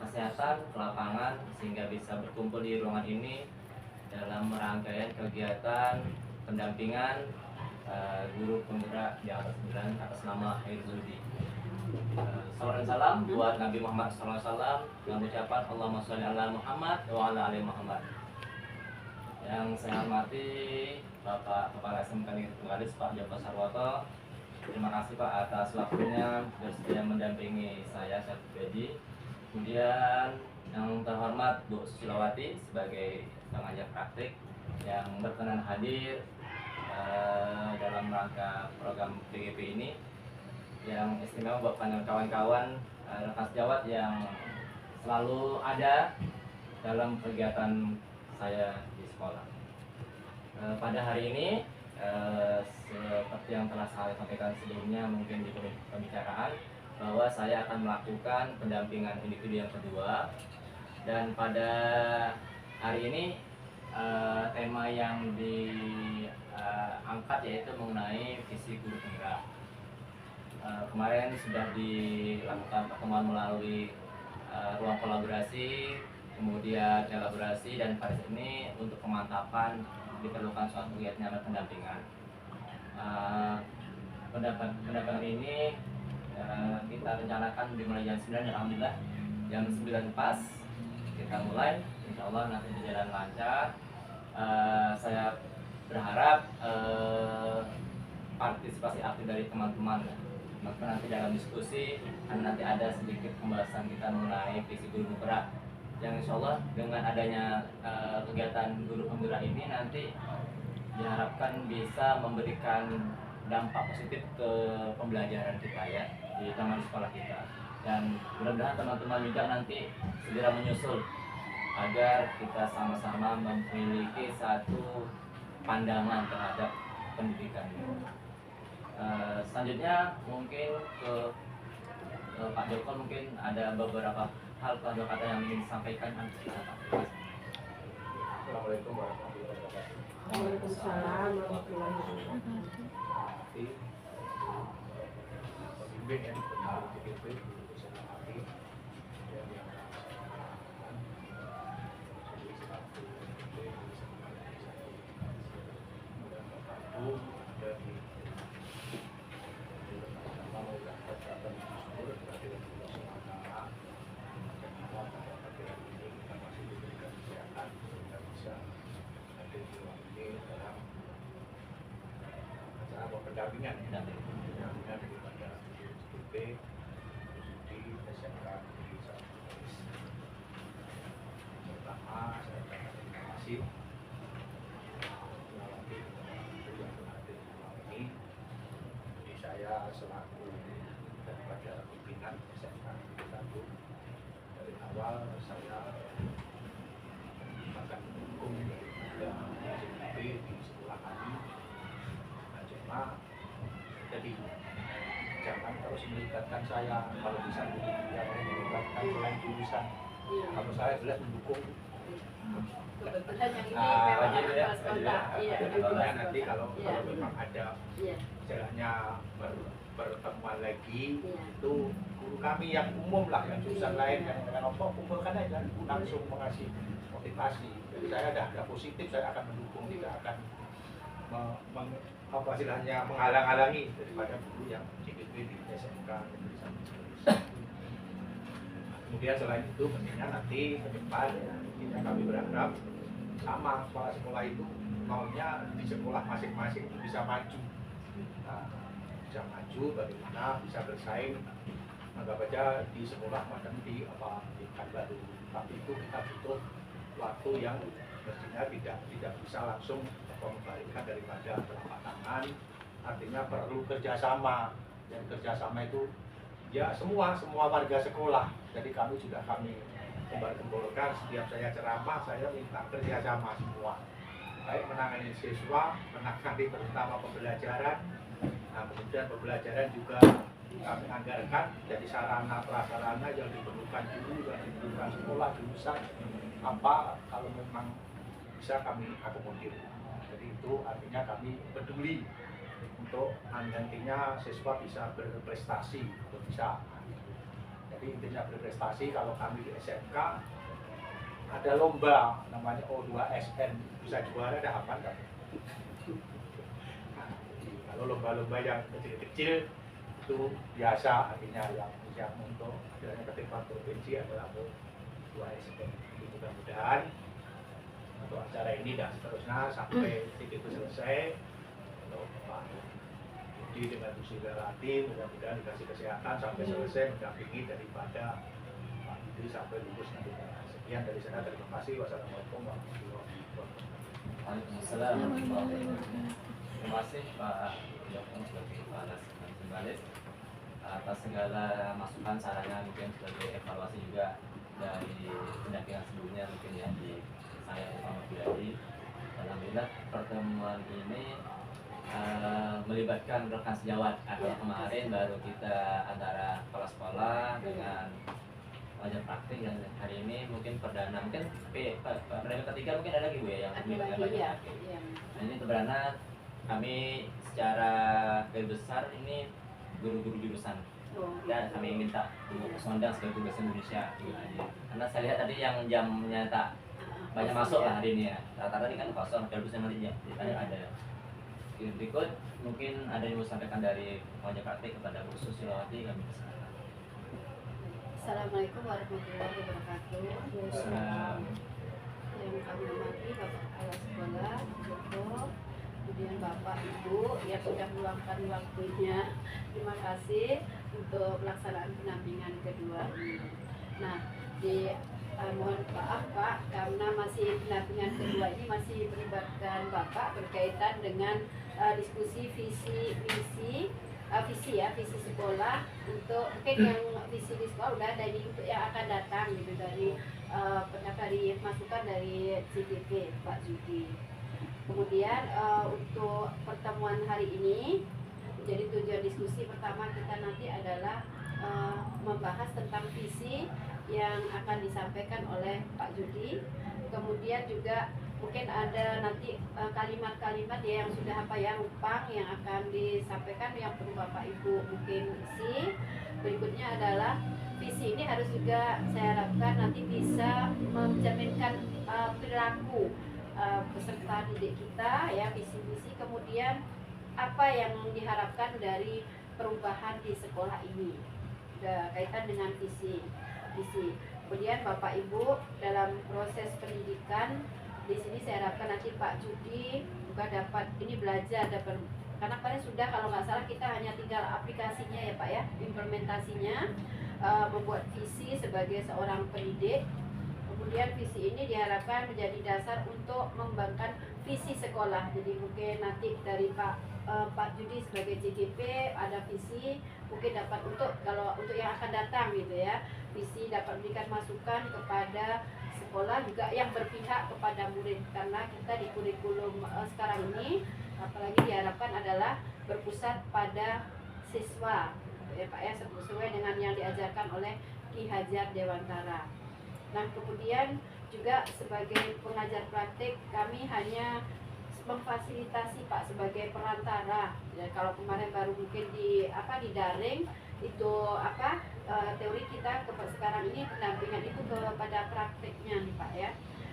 kesehatan ke lapangan sehingga bisa berkumpul di ruangan ini dalam rangkaian kegiatan pendampingan guru penggerak di atas 9 atas nama Hairzudi. Salam dan salam buat Nabi Muhammad SAW dengan ucapan Allahumma sholli ala Muhammad wa ala ali Muhammad. Yang saya hormati Bapak Kepala SMK Negeri Tenggalis Pak Joko Sarwoto. Terima kasih Pak atas waktunya bersedia mendampingi saya Syafri. Kemudian yang terhormat Bu Susilawati sebagai pengajar praktik yang berkenan hadir dalam rangka program PGP ini, yang istimewa buat kawan-kawan rekan sejawat yang selalu ada dalam kegiatan saya di sekolah. Pada hari ini seperti yang telah saya sampaikan sebelumnya mungkin di pembicaraan, bahwa saya akan melakukan pendampingan individu yang kedua, dan pada hari ini tema yang diangkat yaitu mengenai visi guru penggerak. Kemarin sudah dilakukan pertemuan melalui ruang kolaborasi, kemudian elaborasi, dan pada saat ini untuk pemantapan diperlukan suatu kegiatan pendampingan. Pendampingan ini kita rencanakan dimulai jam 9 dan alhamdulillah jam 9 pas kita mulai, insya Allah nanti berjalan lancar. Saya berharap partisipasi aktif dari teman-teman, maka nanti dalam diskusi nanti ada sedikit pembahasan kita mengenai visi guru penggerak, yang insya Allah dengan adanya kegiatan guru penggerak ini nanti diharapkan bisa memberikan dampak positif ke pembelajaran kita ya di taman sekolah kita, dan mudah-mudahan teman-teman juga nanti segera menyusul agar kita sama-sama memiliki satu pandangan terhadap pendidikan. Selanjutnya mungkin ke Pak Joko, mungkin ada beberapa hal atau kata yang ingin disampaikan. Assalamualaikum warahmatullahi wabarakatuh. Waalaikumsalam warahmatullahi wabarakatuh. Pembimbing yang benar PGP bisa mengerti dan yang dari pendampingan daripada SPP di SMK Negeri Tenggalis. Pertama, saya ucapkan terima kasih Susilawati yang hadir di malam ini. Jadi saya selaku daripada pimpinan SMK Negeri Tenggalis, dari awal saya akan mendukung daripada SPP di sekolah kami. Jadi jangan terus melibatkan saya, kalau bisa yang melibatkan selain jurusan. Kalau saya jelas mendukung. Kebetulan yang ini Nah, memang nanti kalau memang ada jalannya pertemuan lagi, itu guru kami yang umum lah, yang jurusan lain yang dengan kelompok kumpulkan aja, langsung mengasih motivasi. Jadi saya ada positif, saya akan mendukung, tidak akan istilahnya menghalang-halangi daripada guru yang CGP di SMK Negeri Tenggalis. Kemudian selain itu pentingnya nanti ke depan ya, kami berharap sama sekolah-sekolah itu maunya di sekolah masing-masing bisa maju. Nah, bisa maju bagaimana bisa bersaing, anggap aja di sekolah macam di baru, tapi itu kita butuh waktu yang mestinya tidak bisa langsung membalikan daripada telapak tangan, artinya perlu kerjasama, dan kerjasama itu ya semua warga sekolah. Jadi kami gembar-gemborkan setiap saya ceramah, saya minta kerjasama semua, baik menangani siswa, menangani terutama pembelajaran. Nah, kemudian pembelajaran juga kami anggarkan jadi sarana prasarana yang diperlukan dulu, yang diperlukan sekolah jurusan apa, kalau memang bisa kami akomodir. Jadi itu artinya kami peduli untuk nantinya siswa bisa berprestasi, untuk bisa. Dan Jadi intinya berprestasi. Kalau kami di SMK ada lomba namanya O2SN, bisa juara ada apa kan? Nah, kalau lomba-lomba yang kecil-kecil itu biasa, artinya yang untuk istilahnya ketimpangan provinsi adalah O2SN. Jadi mudah-mudahan untuk acara ini dan seterusnya sampai titik itu selesai. Untuk Pak Budi dengan Bu Silawati mudah-mudahan dikasih kesehatan sampai selesai mendampingi daripada Pak Budi sampai lulus nanti. Sekian dari saya, terima kasih. Wassalamualaikum warahmatullahi wabarakatuh. Waalaikumsalam warahmatullahi wabarakatuh. Terima kasih Pak Joko sebagai kepala Sembalis atas segala masukan sarannya, mungkin sebagai evaluasi juga dari pendampingan sebelumnya mungkin ya di saya Muhammad Pribadi. Alhamdulillah pertemuan ini melibatkan rekan sejawat. Kalau kemarin baru kita antara kepala sekolah dengan pelajar praktik, dan hari ini mungkin perdana, mungkin perdana ketiga mungkin ada lagi Bu ya yang melibatkan pelajar praktik. Nah, ini perdana kami secara garis besar ini guru-guru jurusan. Dan kami minta untuk sondang sebagai guru bahasa Indonesia karena saya lihat tadi yang jamnya tak banyak masuk lah hari ini ya. Rata-rata ini kan kosong, harusnya nanti ya ada. Berikut mungkin ada yang mau sampaikan dari pelajar praktik kepada Bu Susilawati, kami persilakan. Assalamualaikum warahmatullahi wabarakatuh. Yang kami hormati Bapak Kepala Sekolah, Joko, kemudian Bapak Ibu yang sudah meluangkan waktunya. Terima kasih untuk pelaksanaan pendampingan kedua ini. Nah, mohon maaf Pak, karena masih pendampingan kedua ini masih melibatkan Bapak berkaitan dengan diskusi visi sekolah. Untuk mungkin yang visi di sekolah udah ada, untuk yang akan datang gitu dari masukan dari CGP Pak Judi. Kemudian untuk pertemuan hari ini, jadi tujuan diskusi pertama kita nanti adalah membahas tentang visi yang akan disampaikan oleh Pak Judi. Kemudian juga mungkin ada nanti kalimat-kalimat ya yang sudah numpang yang akan disampaikan yang perlu Bapak Ibu mungkin isi. Berikutnya adalah visi ini harus juga saya harapkan nanti bisa mencerminkan perilaku peserta didik kita ya, visi-visi. Kemudian apa yang diharapkan dari perubahan di sekolah ini kaitan dengan visi. Kemudian Bapak Ibu dalam proses pendidikan di sini saya harapkan nanti Pak Judi juga dapat ini belajar, karena kemarin sudah kalau nggak salah kita hanya tinggal aplikasinya ya Pak ya, implementasinya, membuat visi sebagai seorang pendidik. Kemudian visi ini diharapkan menjadi dasar untuk mengembangkan visi sekolah. Jadi mungkin nanti dari Pak Judi sebagai CGP ada visi, mungkin dapat untuk yang akan datang gitu ya, visi dapat memberikan masukan kepada sekolah juga yang berpihak kepada murid, karena kita di kurikulum sekarang ini apalagi diharapkan adalah berpusat pada siswa ya Pak ya, sesuai dengan yang diajarkan oleh Ki Hajar Dewantara. Nah, kemudian juga sebagai pengajar praktik kami hanya memfasilitasi Pak sebagai perantara. Ya, kalau kemarin baru mungkin di daring itu teori kita sekarang ini pendampingan itu kepada praktiknya nih Pak ya.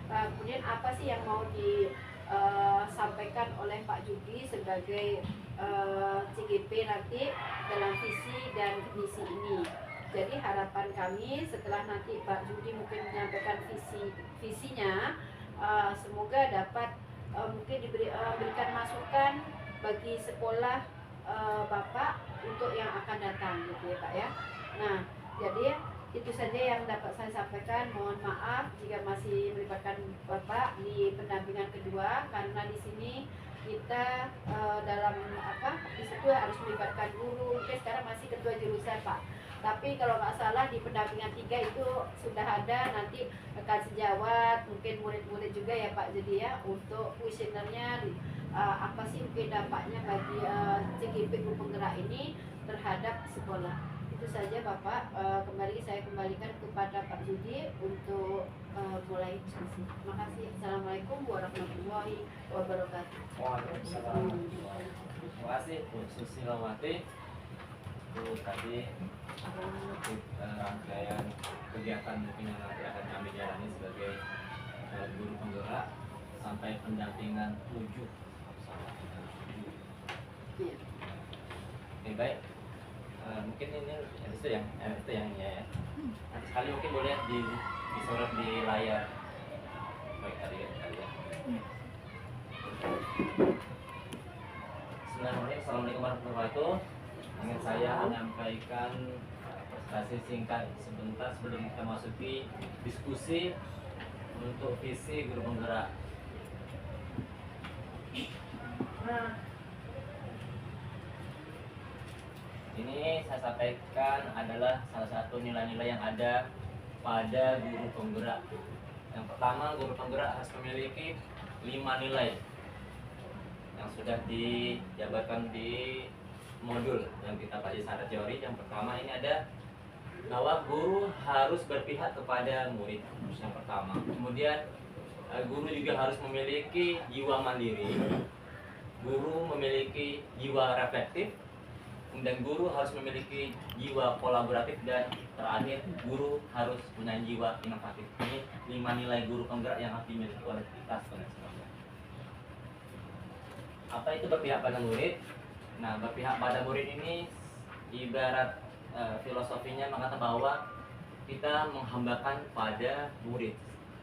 Kemudian apa sih yang mau disampaikan oleh Pak Judi sebagai CGP nanti dalam visi dan misi ini. Jadi harapan kami setelah nanti Pak Judi mungkin menyampaikan visinya, semoga dapat mungkin berikan masukan bagi sekolah Bapak untuk yang akan datang gitu ya Pak ya. Nah, jadi itu saja yang dapat saya sampaikan. Mohon maaf jika masih melibatkan Bapak di pendampingan kedua, karena di sini kita dalam di situ harus melibatkan guru. Mungkin sekarang masih ketua jurusan Pak, tapi kalau nggak salah di pendampingan 3 itu sudah ada nanti rekan sejawat, mungkin murid-murid juga ya Pak. Jadi ya untuk kuesionernya apa sih mungkin dampaknya bagi CGP Guru Penggerak ini terhadap sekolah. Itu saja Bapak. Saya kembalikan kepada Pak Judi untuk mulai diskusi. Terima kasih. Assalamualaikum warahmatullahi wabarakatuh. Waalaikumsalam. Terima kasih Bu Susilawati. itu tadi rangkaian kegiatan mungkin yang nanti akan kami jalani sebagai guru penggerak sampai pendampingan 7 Iya. Oke, baik. Mungkin ini itu yang ini ya. Nanti sekali mungkin boleh disorot di layar. Baik, tadi ya. Bismillahirrahmanirrahim. Assalamualaikum warahmatullahi wabarakatuh. Ingin saya menyampaikan presentasi singkat sebentar sebelum kita masuki diskusi untuk visi guru penggerak. Ini saya sampaikan adalah salah satu nilai-nilai yang ada pada guru penggerak. Yang pertama, guru penggerak harus memiliki 5 nilai yang sudah dijabarkan di modul yang kita pelajari secara teori. Yang pertama ini ada bahwa guru harus berpihak kepada murid, yang pertama. Kemudian guru juga harus memiliki jiwa mandiri, guru memiliki jiwa reflektif, dan guru harus memiliki jiwa kolaboratif, dan terakhir guru harus punya jiwa inovatif. Ini 5 nilai guru penggerak yang harus dimiliki oleh kita sebenarnya. Apa itu berpihak pada murid? Nah, berpihak pada murid ini ibarat filosofinya mengatakan bahwa kita menghambakan pada murid.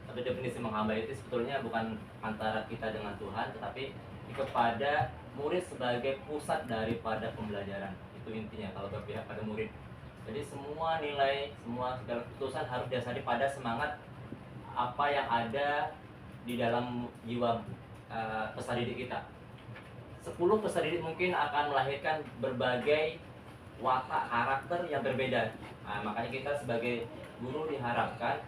Tapi definisi menghamba itu sebetulnya bukan antara kita dengan Tuhan, tetapi kepada murid sebagai pusat daripada pembelajaran. Itu intinya kalau berpihak pada murid. Jadi semua nilai, semua segala keputusan harus dasari pada semangat apa yang ada di dalam jiwa peserta didik kita. 10 peserta didik mungkin akan melahirkan berbagai watak karakter yang berbeda. Nah, makanya kita sebagai guru diharapkan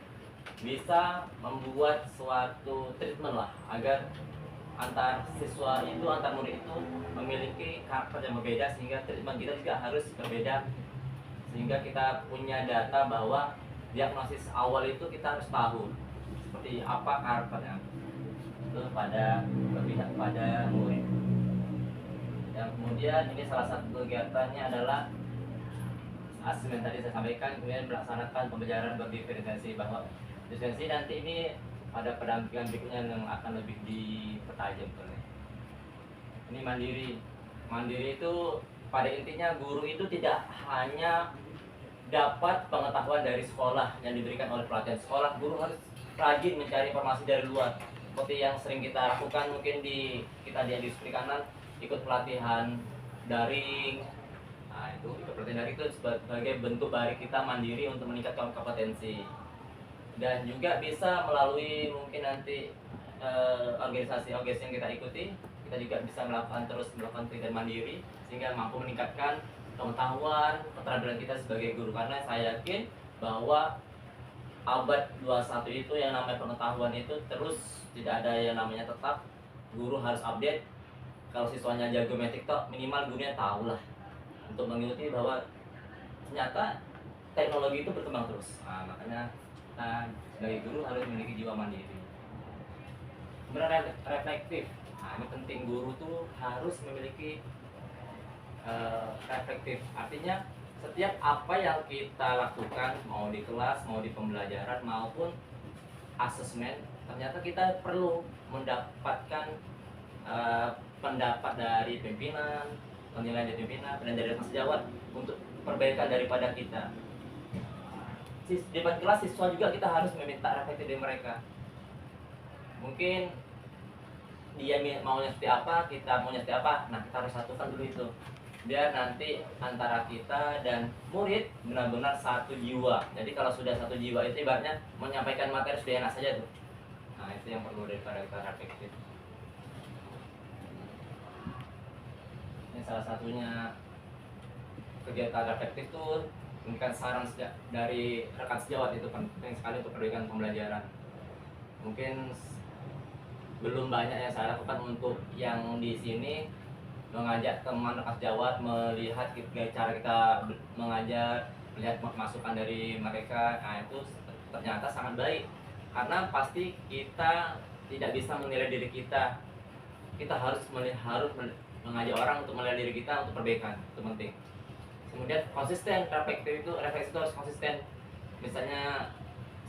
bisa membuat suatu treatment lah agar antar siswa itu, antar murid itu memiliki karakter yang berbeda, sehingga treatment kita juga harus berbeda, sehingga kita punya data bahwa diagnosis awal itu kita harus tahu seperti apa karakternya itu pada berpihak pada murid. Yang kemudian ini salah satu kegiatannya adalah asesmen tadi saya sampaikan, kemudian melaksanakan pembelajaran berdiferensiasi, bahwa diferensiasi nanti ini pada pendampingan berikutnya yang akan lebih dipertajam. Ini mandiri itu pada intinya guru itu tidak hanya dapat pengetahuan dari sekolah yang diberikan oleh pelatihan sekolah, guru harus rajin mencari informasi dari luar, seperti yang sering kita lakukan mungkin kita di industri kanan, ikut pelatihan daring. Nah, itu ikut pelatihan daring itu sebagai bentuk dari kita mandiri untuk meningkatkan kompetensi. Dan juga bisa melalui mungkin nanti organisasi yang kita ikuti, kita juga bisa melakukan penelitian mandiri sehingga mampu meningkatkan pengetahuan, keterampilan kita sebagai guru. Karena saya yakin bahwa abad 21 itu yang namanya pengetahuan itu terus tidak ada yang namanya tetap. Guru harus update. Kalau siswanya jago metik toh, minimal gurunya tahu lah untuk mengikuti bahwa ternyata teknologi itu berkembang terus. Nah, makanya kita sebagai guru harus memiliki jiwa mandiri. Kemudian reflektif. Nah, ini penting, guru tuh harus memiliki reflektif. Artinya setiap apa yang kita lakukan, mau di kelas, mau di pembelajaran maupun asesmen, ternyata kita perlu mendapatkan pendapat dari pimpinan, penilaian dari pimpinan, dan dari sejawat untuk perbaikan daripada kita. Di depan kelas siswa juga kita harus meminta refleksi dari mereka. Mungkin dia maunya seperti apa, kita maunya seperti apa. Nah, kita harus satukan dulu itu, biar nanti antara kita dan murid benar-benar satu jiwa. Jadi kalau sudah satu jiwa itu ibaratnya menyampaikan materi sudah enak saja tuh. Nah, itu yang perlu daripada kita reflektif. Ini salah satunya kegiatan reflektif tuh memberikan saran dari rekan sejawat, itu penting sekali untuk perbaikan pembelajaran. Mungkin belum banyak yang saya lakukan untuk yang di sini, mengajak teman rekan sejawat melihat cara kita mengajar, melihat masukan dari mereka. Nah, itu ternyata sangat baik, karena pasti kita tidak bisa menilai diri kita. Kita harus mengajak orang untuk melihat diri kita untuk perbaikan, itu penting. Kemudian konsisten, refleksi itu harus konsisten. Misalnya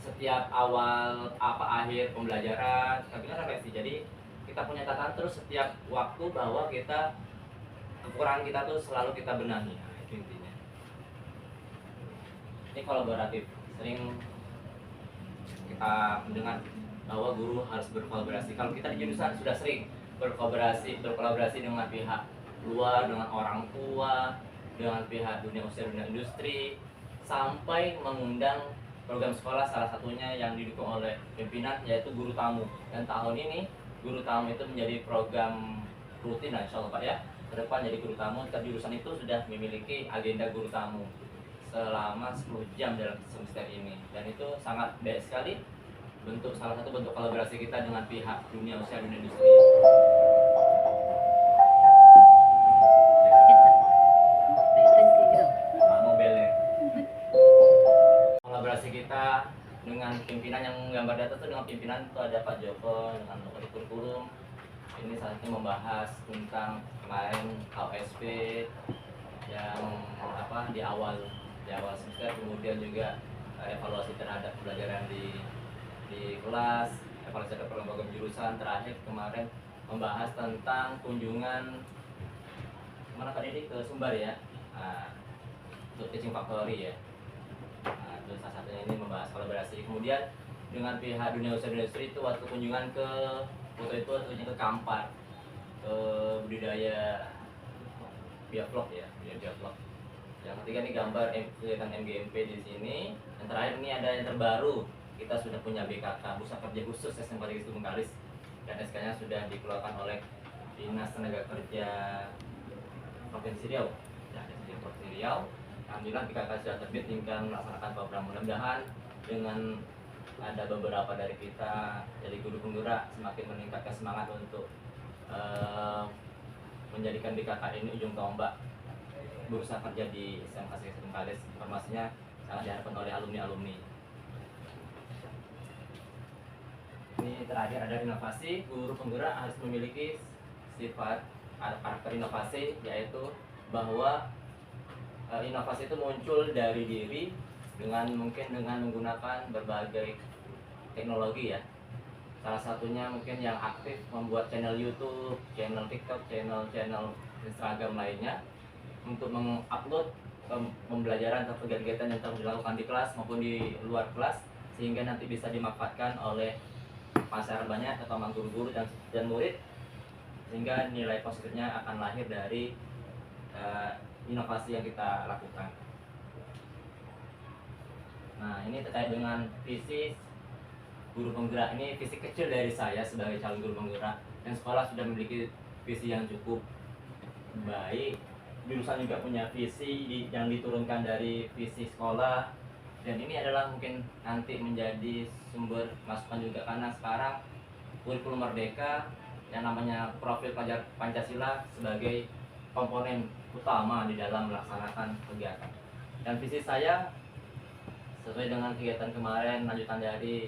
setiap awal akhir pembelajaran kita bilang refleksi. Jadi kita punya catatan terus setiap waktu bahwa kita kekurangan kita tuh selalu kita benahi. Nah, itu intinya. Ini kolaboratif. Sering kita mendengar bahwa guru harus berkolaborasi. Kalau kita di jurusan sudah sering berkolaborasi dengan pihak luar, dengan orang tua, dengan pihak dunia usaha, dunia industri, sampai mengundang program sekolah salah satunya yang didukung oleh pimpinan yaitu guru tamu. Dan tahun ini guru tamu itu menjadi program rutin, insya Allah Pak ya. Ke depan jadi guru tamu, setiap jurusan itu sudah memiliki agenda guru tamu selama 10 jam dalam semester ini. Dan itu sangat baik sekali, salah satu bentuk kolaborasi kita dengan pihak dunia usaha, dunia industri. Kolaborasi kita dengan pimpinan yang gambar data itu dengan pimpinan itu ada Pak Joko dengan kurikulum. Ini saat ini membahas tentang kemarin KOSP yang di awal semester, kemudian juga evaluasi terhadap pembelajaran di kelas, evaluasi terhadap program jurusan. Terakhir kemarin membahas tentang kunjungan mana tadi ke Sumbar ya, untuk teaching factory ya. Itu salah satunya ini membahas kolaborasi. Kemudian dengan pihak dunia usaha industri itu waktu kunjungan ke ke Kampar, ke budidaya biovlog ya, biovlog. Yang ketiga ini gambar kelihatan MGMP di sini. Yang terakhir ini ada yang terbaru, kita sudah punya BKK, Bursa Kerja Khusus SMK Negeri Bengkalis, dan SK-nya sudah dikeluarkan oleh Dinas Tenaga Kerja Provinsi Riau. Ya, di Provinsi Riau. Alhamdulillah BKK sudah terbit, tinggal melaksanakan program. Mudah-mudahan dengan ada beberapa dari kita jadi guru penggerak semakin meningkatkan semangat untuk menjadikan BKK ini ujung tombak bursa kerja di SMK Negeri Bengkalis. Informasinya sangat diharapkan oleh alumni-alumni. Ini terakhir ada inovasi. Guru penggerak harus memiliki sifat karakter inovasi, yaitu bahwa inovasi itu muncul dari diri dengan menggunakan berbagai teknologi ya. Salah satunya mungkin yang aktif membuat channel YouTube, channel TikTok, channel Instagram lainnya untuk mengupload pembelajaran atau kegiatan yang telah dilakukan di kelas maupun di luar kelas, sehingga nanti bisa dimanfaatkan oleh masyarakat banyak atau guru-guru dan murid, sehingga nilai positifnya akan lahir dari inovasi yang kita lakukan. Nah, ini terkait dengan visi guru penggerak. Ini visi kecil dari saya sebagai calon guru penggerak, dan sekolah sudah memiliki visi yang cukup baik. Jurusan juga punya visi yang diturunkan dari visi sekolah, dan ini adalah mungkin nanti menjadi sumber masukan juga, karena sekarang kurikulum merdeka yang namanya profil pelajar Pancasila sebagai komponen utama di dalam melaksanakan kegiatan. Dan visi saya sesuai dengan kegiatan kemarin, lanjutan dari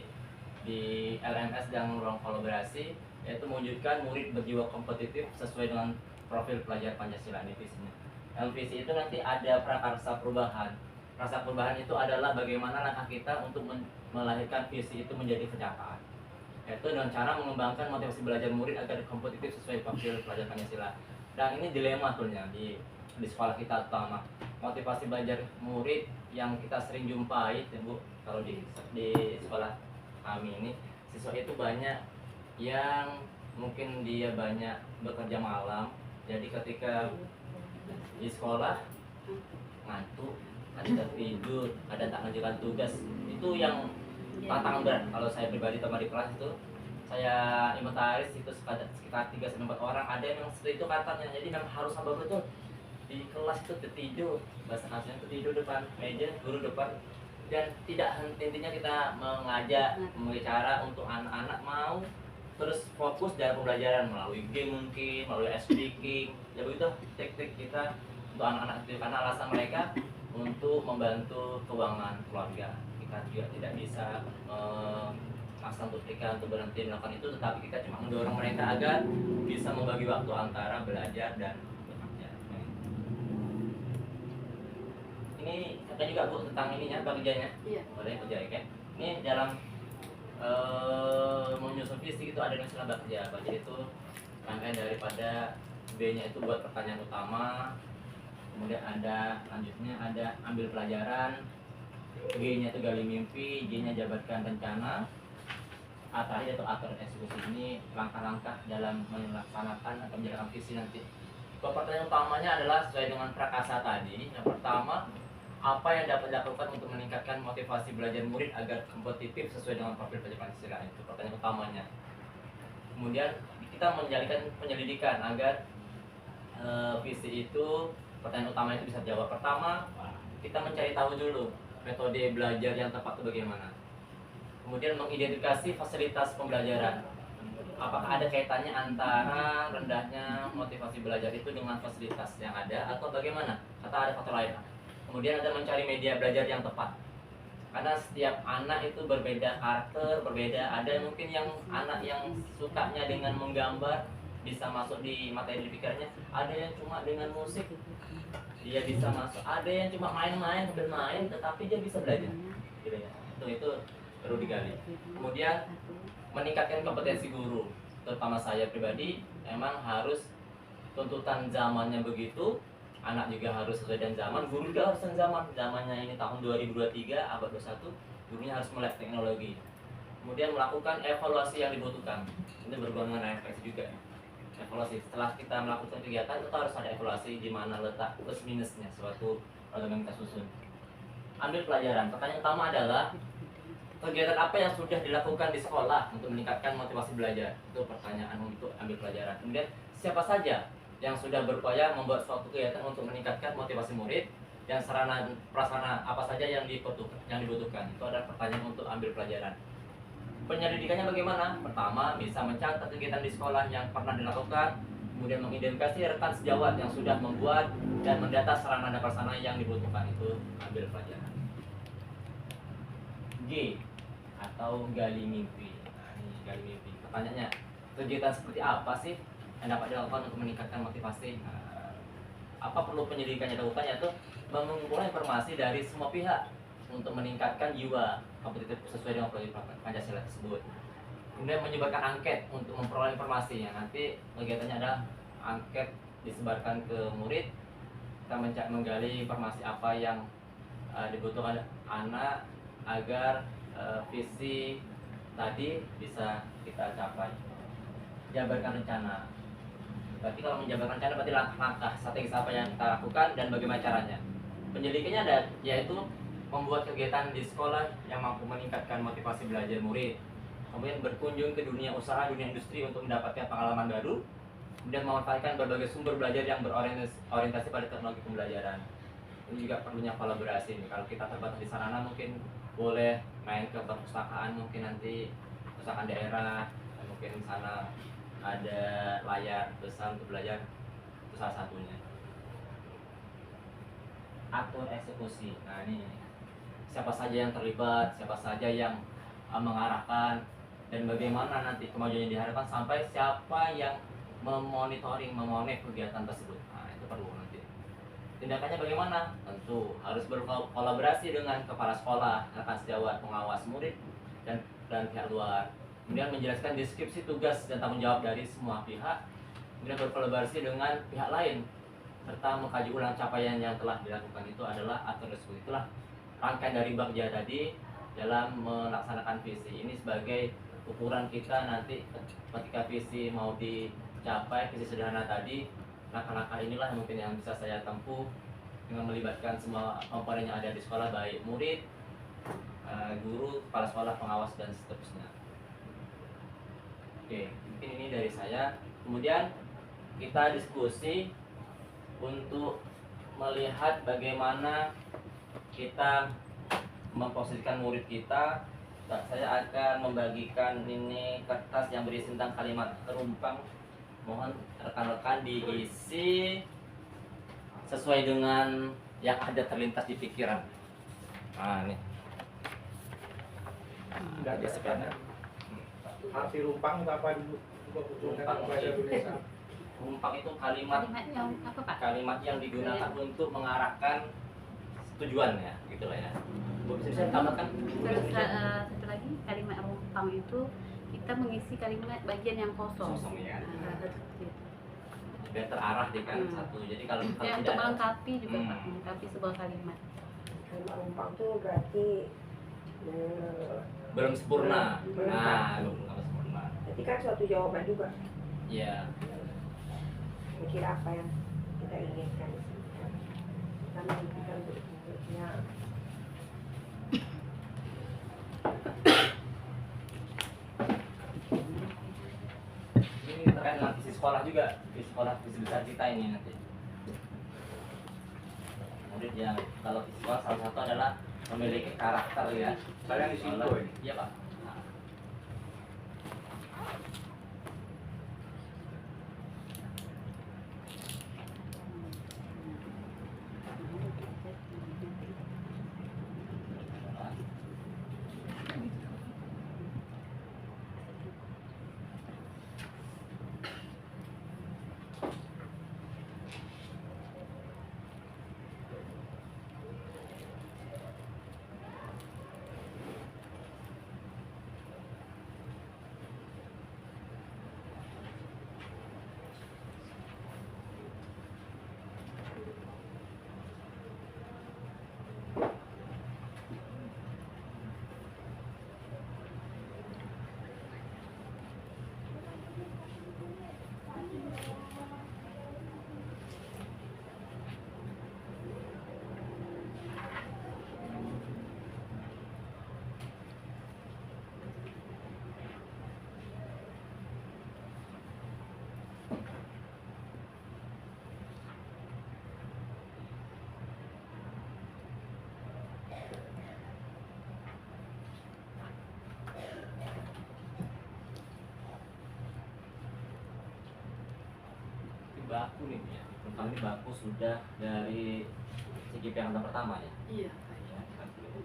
di LMS dan ruang kolaborasi, yaitu mewujudkan murid berjiwa kompetitif sesuai dengan profil pelajar Pancasila. Ini visinya. Dalam visi itu nanti ada prakarsa perubahan. Rasa perubahan itu adalah bagaimana langkah kita untuk melahirkan visi itu menjadi kenyataan, yaitu dengan cara mengembangkan motivasi belajar murid agar kompetitif sesuai profil pelajar Pancasila. Dan ini dilema tuhnya di sekolah kita utama. Motivasi belajar murid yang kita sering jumpai ya Bu, kalau di sekolah kami ini, siswa itu banyak yang mungkin dia banyak bekerja malam, jadi ketika di sekolah ngantuk, ada tidur, ada tak mengerjakan tugas. Itu yang tantangan berat. Kalau saya pribadi teman di kelas itu, saya inventaris itu sekitar 3-4 orang, ada yang seperti itu katanya. Jadi memang harus sabar betul di kelas itu tertidur, bahasa kasarnya tertidur depan meja, guru depan, dan tidak henti-hentinya kita mengajak, berbicara untuk anak-anak mau terus fokus dalam pembelajaran melalui game mungkin, melalui speaking, ya begitu teknik kita untuk anak-anak itu, karena alasan mereka untuk membantu keuangan keluarga. Kita juga tidak bisa maksa untuk mereka untuk berhenti melakukan itu, tetapi kita cuma mendorong mereka agar bisa membagi waktu antara belajar dan bekerja. Ada juga Bu tentang ininya bagiannya. Iya. Boleh kerja ya kan? Ini dalam menyusun visi itu ada yang istilah bagian. Bagian itu rangkaian daripada B-nya itu buat pertanyaan utama. Kemudian ada lanjutnya ada ambil pelajaran. G-nya itu gali mimpi, J-nya jabarkan rencana. A terakhir itu atur eksekusi. Ini langkah-langkah dalam melaksanakan atau menjalankan visi nanti. Pertanyaan utamanya adalah sesuai dengan prakasa tadi. Yang pertama, apa yang dapat dilakukan untuk meningkatkan motivasi belajar murid agar kompetitif sesuai dengan profil pelajar Pancasila? Itu pertanyaan utamanya. Kemudian kita menjalankan penyelidikan agar visi itu, pertanyaan utama itu bisa jawab. Pertama, kita mencari tahu dulu metode belajar yang tepat itu bagaimana. Kemudian mengidentifikasi fasilitas pembelajaran. Apakah ada kaitannya antara rendahnya motivasi belajar itu dengan fasilitas yang ada atau bagaimana? Atau ada faktor lain? Kemudian ada mencari media belajar yang tepat. Karena setiap anak itu berbeda karakter, berbeda. Ada mungkin yang anak yang sukanya dengan menggambar bisa masuk di materi pikirannya. Ada yang cuma dengan musik dia bisa masuk. Ada yang cuma main-main bermain tetapi dia bisa belajar. Gitu ya. Itu perlu digali. Kemudian meningkatkan kompetensi guru, terutama saya pribadi, emang harus tuntutan zamannya begitu, anak juga harus sesuai dengan zaman, guru juga harus dengan zaman. Zamannya ini tahun 2023, abad 21, gurunya harus melek teknologi. Kemudian melakukan evaluasi yang dibutuhkan. Ini berhubungan dengan refleksi juga. Evaluasi, setelah kita melakukan kegiatan, itu harus ada evaluasi di mana letak plus minusnya suatu program yang kita susun. Ambil pelajaran. Pertanyaan utama adalah kegiatan apa yang sudah dilakukan di sekolah untuk meningkatkan motivasi belajar? Itu pertanyaan untuk ambil pelajaran. Kemudian siapa saja yang sudah berupaya membuat suatu kegiatan untuk meningkatkan motivasi murid, dan sarana prasarana apa saja yang dibutuhkan? Itu adalah pertanyaan untuk ambil pelajaran. Penyelidikannya bagaimana? Pertama, bisa mencatat kegiatan di sekolah yang pernah dilakukan, kemudian mengidentifikasi rekan sejawat yang sudah membuat dan mendata sarana dan prasarana yang dibutuhkan. Itu ambil pelajaran. G atau gali mimpi. Nah, ini gali mimpi. Pertanyaannya, kegiatan seperti apa sih yang dapat dilakukan untuk meningkatkan motivasi? Nah, apa perlu penyelidikan yang dilakukan? Yaitu mengumpulkan informasi dari semua pihak untuk meningkatkan jiwa kompetitif sesuai dengan proyek Pancasila tersebut. Kemudian menyebarkan angket untuk memperoleh informasi. Ya, nanti kegiatannya ada angket disebarkan ke murid. Kita menggali informasi apa yang dibutuhkan anak agar visi tadi bisa kita capai. Jabarkan rencana. Berarti kalau menjabarkan rencana berarti langkah-langkah strategis apa yang kita lakukan dan bagaimana caranya. Penyelidikannya ada, yaitu membuat kegiatan di sekolah yang mampu meningkatkan motivasi belajar murid. Kemudian berkunjung ke dunia usaha, dunia industri untuk mendapatkan pengalaman baru. Kemudian memanfaatkan berbagai sumber belajar yang berorientasi pada teknologi pembelajaran. Ini juga perlunya kolaborasi. Kalau kita terbatas di sarana mungkin boleh main ke perpustakaan, mungkin nanti perpustakaan daerah, mungkin di sana ada layar besar untuk belajar, itu salah satunya. Atur eksekusi. Nah ini siapa saja yang terlibat, siapa saja yang mengarahkan, dan bagaimana nanti kemajuan yang diharapkan sampai siapa yang memonitoring, memonet kegiatan tersebut. Nah itu perlu nanti. Tindakannya bagaimana? Tentu harus berkolaborasi dengan kepala sekolah, rekan sejawat, pengawas murid, dan pihak luar. Kemudian menjelaskan deskripsi tugas dan tanggung jawab dari semua pihak. Kemudian berkolaborasi dengan pihak lain, serta mengkaji ulang capaian yang telah dilakukan. Itu adalah atur eksekusi. Itulah rangkaian dari bagja tadi dalam melaksanakan visi. Ini sebagai ukuran kita nanti ketika visi mau dicapai, visi sederhana tadi. Langkah-langkah inilah mungkin yang bisa saya tempuh dengan melibatkan semua komponen yang ada di sekolah, baik murid, guru, kepala sekolah, pengawas, dan seterusnya. Oke, mungkin ini dari saya. Kemudian kita diskusi untuk melihat bagaimana kita memposisikan murid kita. Saya akan membagikan ini kertas yang berisi tentang kalimat terumpang. Mohon rekan-rekan diisi sesuai dengan yang ada terlintas di pikiran. Nah, ini. Enggak ada sebenarnya. Arti rumpang itu apa dulu? Rumpang Bahasa Indonesia. Rumpang itu kalimat Kalimat yang apa Pak? kalimat yang digunakan untuk mengarahkan tujuan ya, gitulah ya. Bu, bisa ditambahkan? Terus satu lagi kalimat rumpang itu kita mengisi kalimat bagian yang kosong. Kosong, ya. Seperti itu. Biar terarah dia kan satu. Jadi kalau Ya, untuk tidak ada, melengkapi juga Pak, melengkapi sebuah kalimat. Kalimat rumpang tuh berarti belum sempurna. Belum. Nah, belum sempurna. berarti kan suatu jawaban juga. Iya. Kira apa yang kita inginkan di sini. Kita menunjukkan bentuknya. Ini terkait dengan visi sekolah juga, visi sekolah, visi besar kita ini nanti. Kemudian yang kalau visi sekolah salah satu adalah memiliki karakter ya. Saya di situ ini. Iya Pak. Nah, ini baku nih ya. Tentang ini baku sudah dari CGP angkatan pertama ya. Iya. Ya, kita dulu.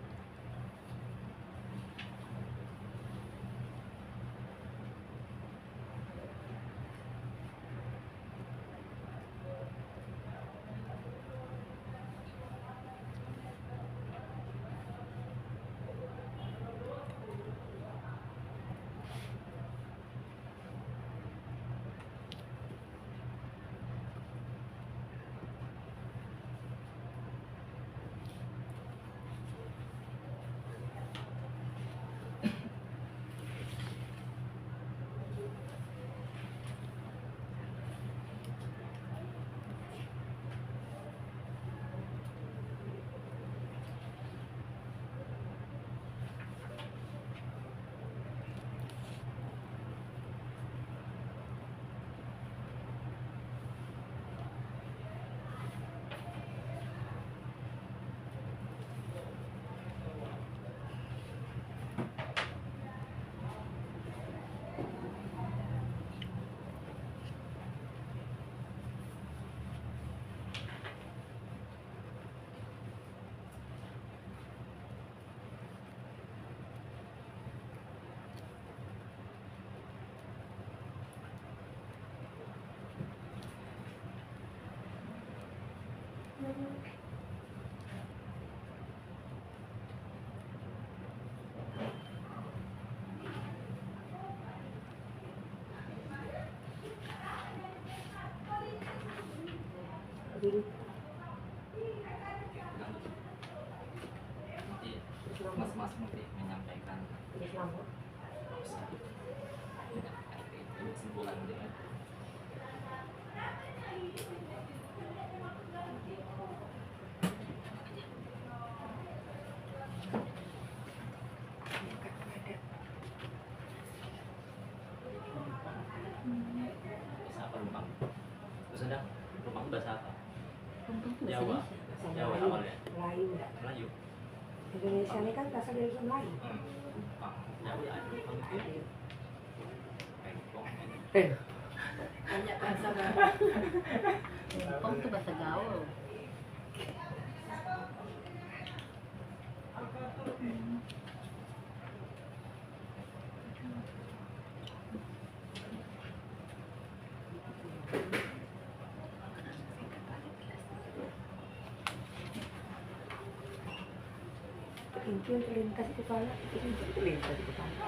Jadi Nanti mas-mas nanti menyampaikan Islam. menyampaikan kesimpulan dia. Bahasa apa Lumpang? Terus ada Lumpang itu bahasa apa? Rumpang itu bahasa Jawa. Indonesia. Jawa awalnya. Melayu enggak? Melayu. Indonesia ini kan berasal dari Melayu. Lumpang. Jawa ya ada Lumpang itu. Ada. Pengkong. Banyak bahasa baru. Rumpang itu bahasa gaul. Itu yang terlintas di kepala, itu juga terlintas di kepala.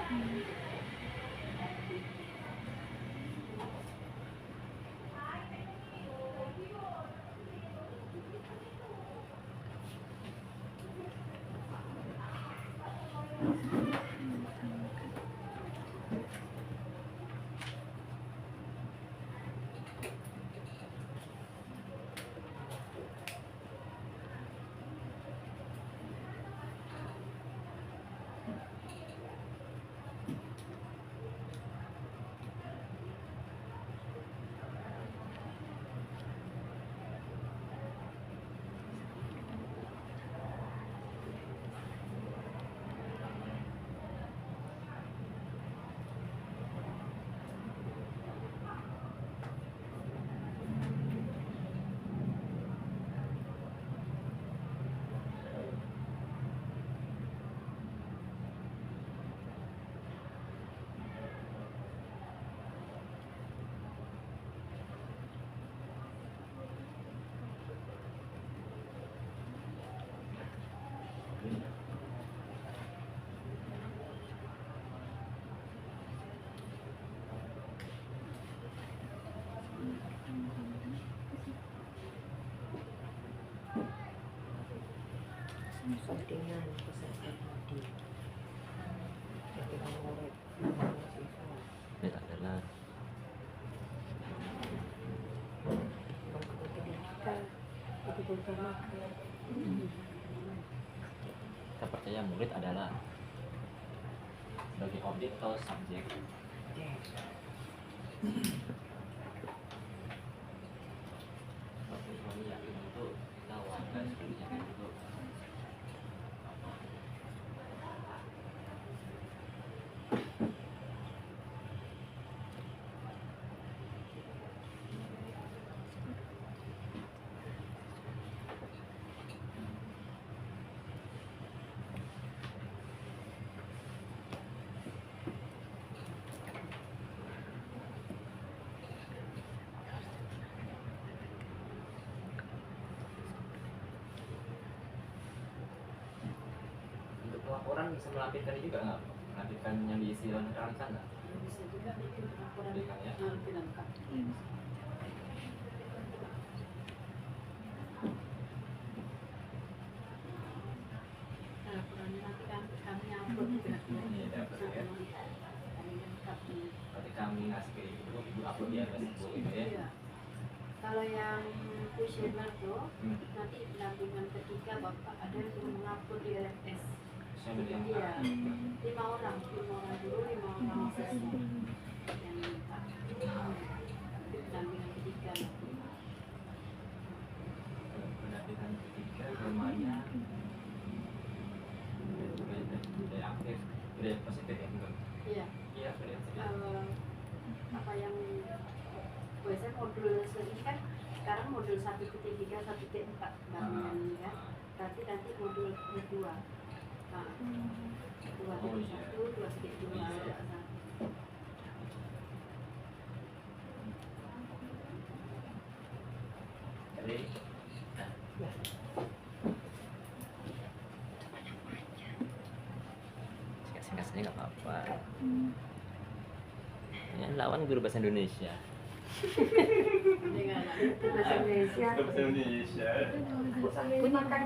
Pentingan kesehatan budi. Jadi murid, mahasiswa, Ini tak adalah bangku pendidikan, itu berutamakan. kita percaya murid adalah sebagai objek atau subjek. Waktu kami yakin itu kita warga sebenarnya itu untuk pelaporan bisa melampirkan juga nggak? Melampirkan yang diisi dalam rencana nggak? Bisa juga bikin laporan Bisa, ya. lebih lengkap. Laporannya nanti kami upload juga. Iya, dapat, ya. Kami lengkap. Berarti kami ngasih ke ibu upload di Facebook gitu ya. Iya. Kalau yang kuesioner tuh Hmm. nanti pendampingan ketiga bapak ada yang suruh mengupload di LMS. Saya bilang, Iya, 5 orang dulu, 5 orang siswa yang minta. Nanti pendampingan ketiga. pendampingan ketiga namanya budaya aktif, budaya positif ya belum? Iya. Iya budaya positif. Apa yang biasanya modul ini kan sekarang modul 1.3, 1.4 bandingan ya. Tapi nanti modul kedua. Nah, 2.1, 2.2. Jadi singkat saja nggak apa-apa. Yang lawan guru bahasa Indonesia. Dengan Bahasa Indonesia. Bahasa Indonesia. Punya makan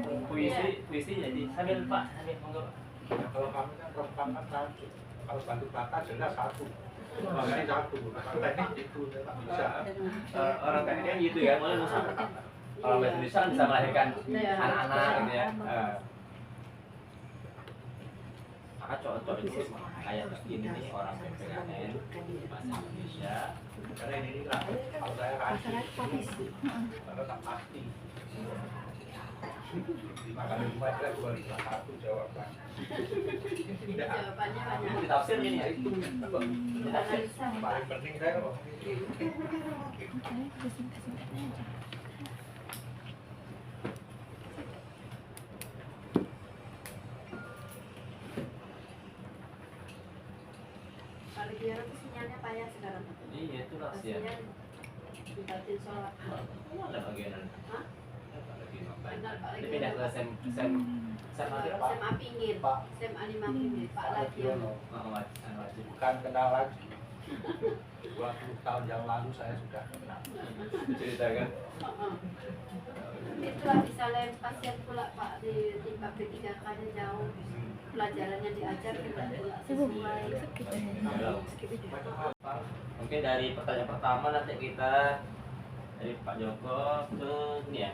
Puisi jadi sambil Pak, sambil monggo. Nah, kalau kami kan rekaman satu, kalau bantu kata jelas satu, makanya satu. Kalau teknik itu nggak bisa. Orang tekniknya gitu ya, mulai nusa. Kalau bahasa Indonesia kan bisa melahirkan anak-anak gitu ya. Maka cocok itu kayak begini nih orang PPKN bahasa Indonesia. Karena ini lah, kalau saya kasih, karena tak pasti. 5 kali 5 adalah 251 jawaban. Tidak. jawabannya banyak. Itu ditafsir ini ya. Analisa. Paling penting saya loh. Kalau biar itu sinyalnya payah sekarang. Iya itu rahasia. Pastinya dibatin sholat. Ada bagian Hah? ada bagian apa? kenal Pak Dia pindah Legiono. ke SMA apa? SMA Pingin, Pak SMA 5 Pingin, Pak Legiono. Oh, wajib. bukan kenal lagi. 20 tahun yang lalu saya sudah kenal. Ceritakan. Itulah misalnya pasien pula Pak di timba P3K nya jauh, pelajaran yang diajar tidak pula sesuai. Mungkin dari pertanyaan pertama nanti kita dari Pak Joko ke ini ya.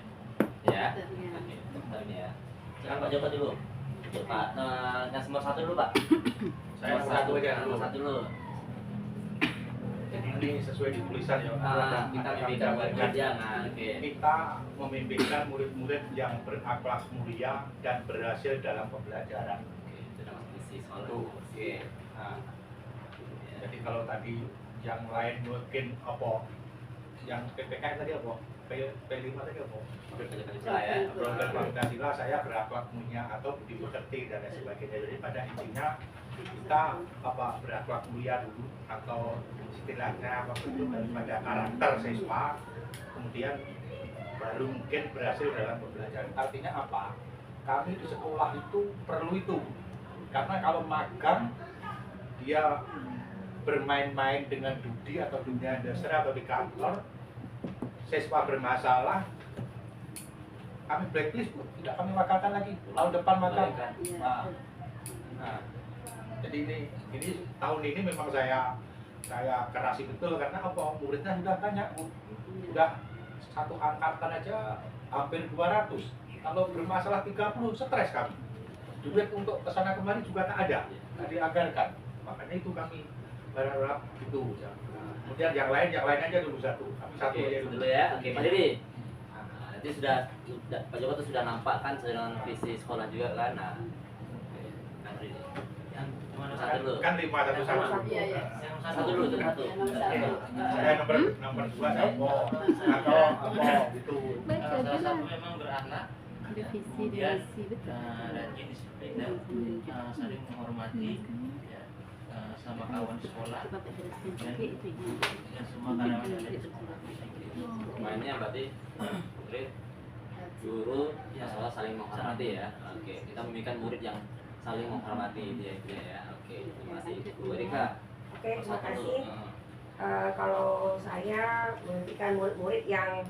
Ya. Oke, bentar ini ya. Silakan Pak Joko dulu. Pak, yang nomor 1 dulu Pak. Saya nomor 1 aja dulu. Nomor 1 dulu. Jadi ini sesuai di tulisan ya. Kita membimbing bekerja, nah, oke. Kita membimbingkan murid-murid yang berakhlak mulia dan berhasil dalam pembelajaran. Oke, itu nama visi sekolah. Tuh. Oke. Nah, jadi kalau tadi yang lain mungkin apa? Yang PPKN tadi apa? P5 tadi apa? Pancasila ya. Program Pancasila saya berakhlak mulia atau budi pekerti dan lain sebagainya. Jadi pada intinya kita berakhlak mulia dulu atau istilahnya apa itu daripada karakter siswa, kemudian baru mungkin berhasil dalam pembelajaran. Artinya apa? Kami di sekolah itu perlu itu, karena kalau magang dia bermain-main dengan dunia atau dunia industri atau di kantor, siswa bermasalah, kami blacklist, tidak kami makamkan lagi, tahun depan magang. Nah, jadi ini tahun ini memang saya kerasi betul karena apa, muridnya sudah banyak Bu. Sudah satu angkatan aja hampir 200. Kalau bermasalah 30 stres kami. Duit untuk kesana kemari juga tak ada, tak dianggarkan. Makanya itu kami berharap itu. Kemudian yang lain aja dulu satu. Kami satu Oke, aja dulu ya. Oke, Pak Diri. Nanti sudah Pak Joko tuh sudah nampak kan dengan visi sekolah juga kan. Nah, oke. Pak Diri. Yang mana satu dulu? Kan 511. Iya, iya. Yang satu dulu, itu satu. Yang nomor 1. Saya nomor 2 atau apa gitu. Salah satu memang beranak, Ada visi kemudian dan misi, betul. rajin disiplin dan saling menghormati ya, sama kawan sekolah Bapak jelaskan tapi itu dan semua karyawan yang ada di sekolah. Mainnya berarti murid, guru, sekolah saling menghormati ya. Oke, kita membimbingkan murid yang saling menghormati dia ya. Oke, terima kasih Bu Erika. Oke, terima Satu dulu. kasih. Kalau saya memimpikan murid-murid yang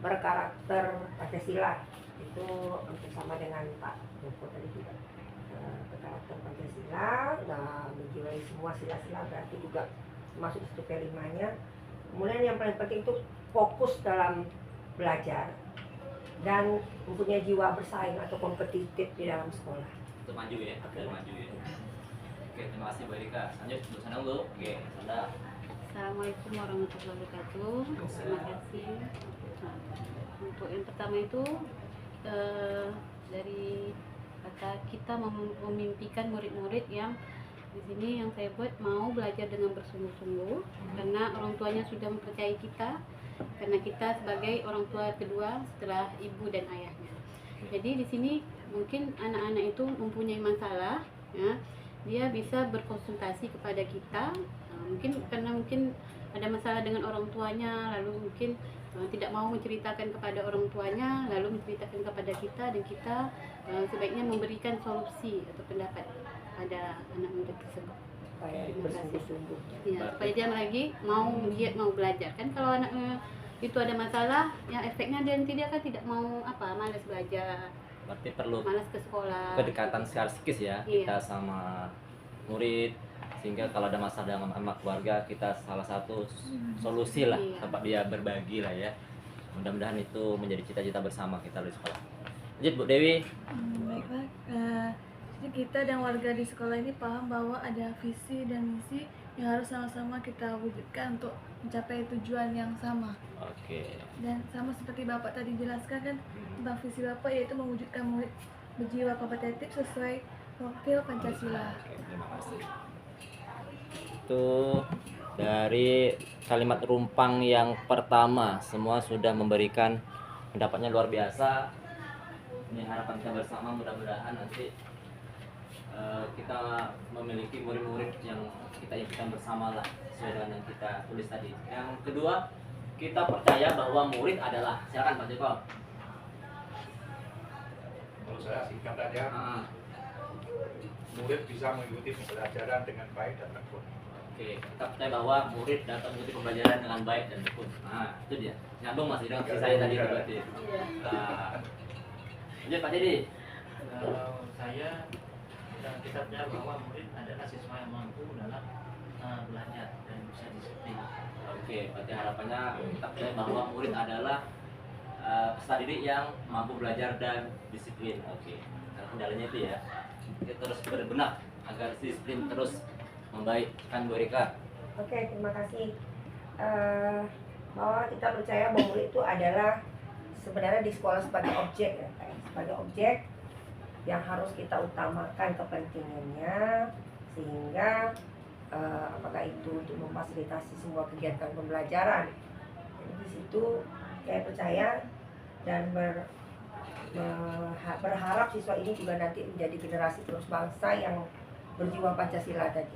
berkarakter Pancasila itu hampir sama dengan Pak Joko tadi juga, berkarakter Pancasila, menjiwai semua sila-sila, berarti juga masuk situ P5-nya. Kemudian yang paling penting itu fokus dalam belajar dan mempunyai jiwa bersaing atau kompetitif di dalam sekolah. Untuk maju ya, biar maju ya. Oke, terima kasih Bu Erika. Lanjut Bu Sandang dulu. Oke, Sandang. Assalamualaikum warahmatullahi wabarakatuh. Terima kasih. Nah, untuk yang pertama itu dari kata kita memimpikan murid-murid yang di sini yang saya buat mau belajar dengan bersungguh-sungguh karena orang tuanya sudah mempercayai kita, karena kita sebagai orang tua kedua setelah ibu dan ayahnya. Jadi di sini mungkin anak-anak itu mempunyai masalah, ya, dia bisa berkonsultasi kepada kita. Mungkin karena mungkin ada masalah dengan orang tuanya, lalu mungkin tidak mau menceritakan kepada orang tuanya, lalu menceritakan kepada kita, dan kita sebaiknya memberikan solusi atau pendapat pada anak murid tersebut. Supaya Terima kasih. bersungguh-sungguh. Ya, supaya dia lagi mau giat mau belajar. Kan kalau anaknya itu ada masalah, ya efeknya dia kan tidak mau malas belajar, Berarti perlu malas ke sekolah. kedekatan secara psikis ya, Iya. kita sama murid, sehingga kalau ada masalah dengan sama keluarga, kita salah satu solusi lah Iya. tempat dia berbagi lah ya. Mudah-mudahan itu menjadi cita-cita bersama kita di sekolah. Lanjut Bu Dewi. Baiklah, jadi kita dan warga di sekolah ini paham bahwa ada visi dan misi yang harus sama-sama kita wujudkan untuk mencapai tujuan yang sama. Oke. Dan sama seperti Bapak tadi jelaskan kan tentang visi Bapak, yaitu mewujudkan murid berjiwa kompetitif sesuai profil Pancasila. Oke, terima kasih. Itu dari kalimat rumpang yang pertama, semua sudah memberikan pendapatnya luar biasa. Ini harapan kita bersama, mudah-mudahan nanti kita memiliki murid-murid yang kita impikan bersama lah, sesuai dengan yang kita tulis tadi. Yang kedua, kita percaya bahwa murid adalah, silakan Pak Joko. Saya singkat saja. Ah, Murid bisa mengikuti pembelajaran dengan baik dan tekun. Oke, tetap percaya bahwa murid dapat mengikuti pembelajaran dengan baik dan tekun. Nah, itu dia. Nyambung masih dengan saya tadi itu berarti. Iya. Nah, lanjut Pak Dedi. Kalau saya kita percaya bahwa murid adalah siswa yang mampu dalam belajar dan bisa disiplin. Oke, berarti harapannya kita percaya bahwa murid adalah peserta didik yang mampu belajar dan disiplin. Oke, karena kendalanya itu ya. Kita terus berbenah agar disiplin terus membaik. Kan Bu Rika? Oke, terima kasih. Bahwa kita percaya bahwa murid itu adalah sebenarnya di sekolah sebagai objek ya, Pak. Sebagai objek yang harus kita utamakan kepentingannya, sehingga apakah itu untuk memfasilitasi semua kegiatan pembelajaran. Jadi di situ saya percaya dan berharap siswa ini juga nanti menjadi generasi terus bangsa yang berjiwa Pancasila tadi.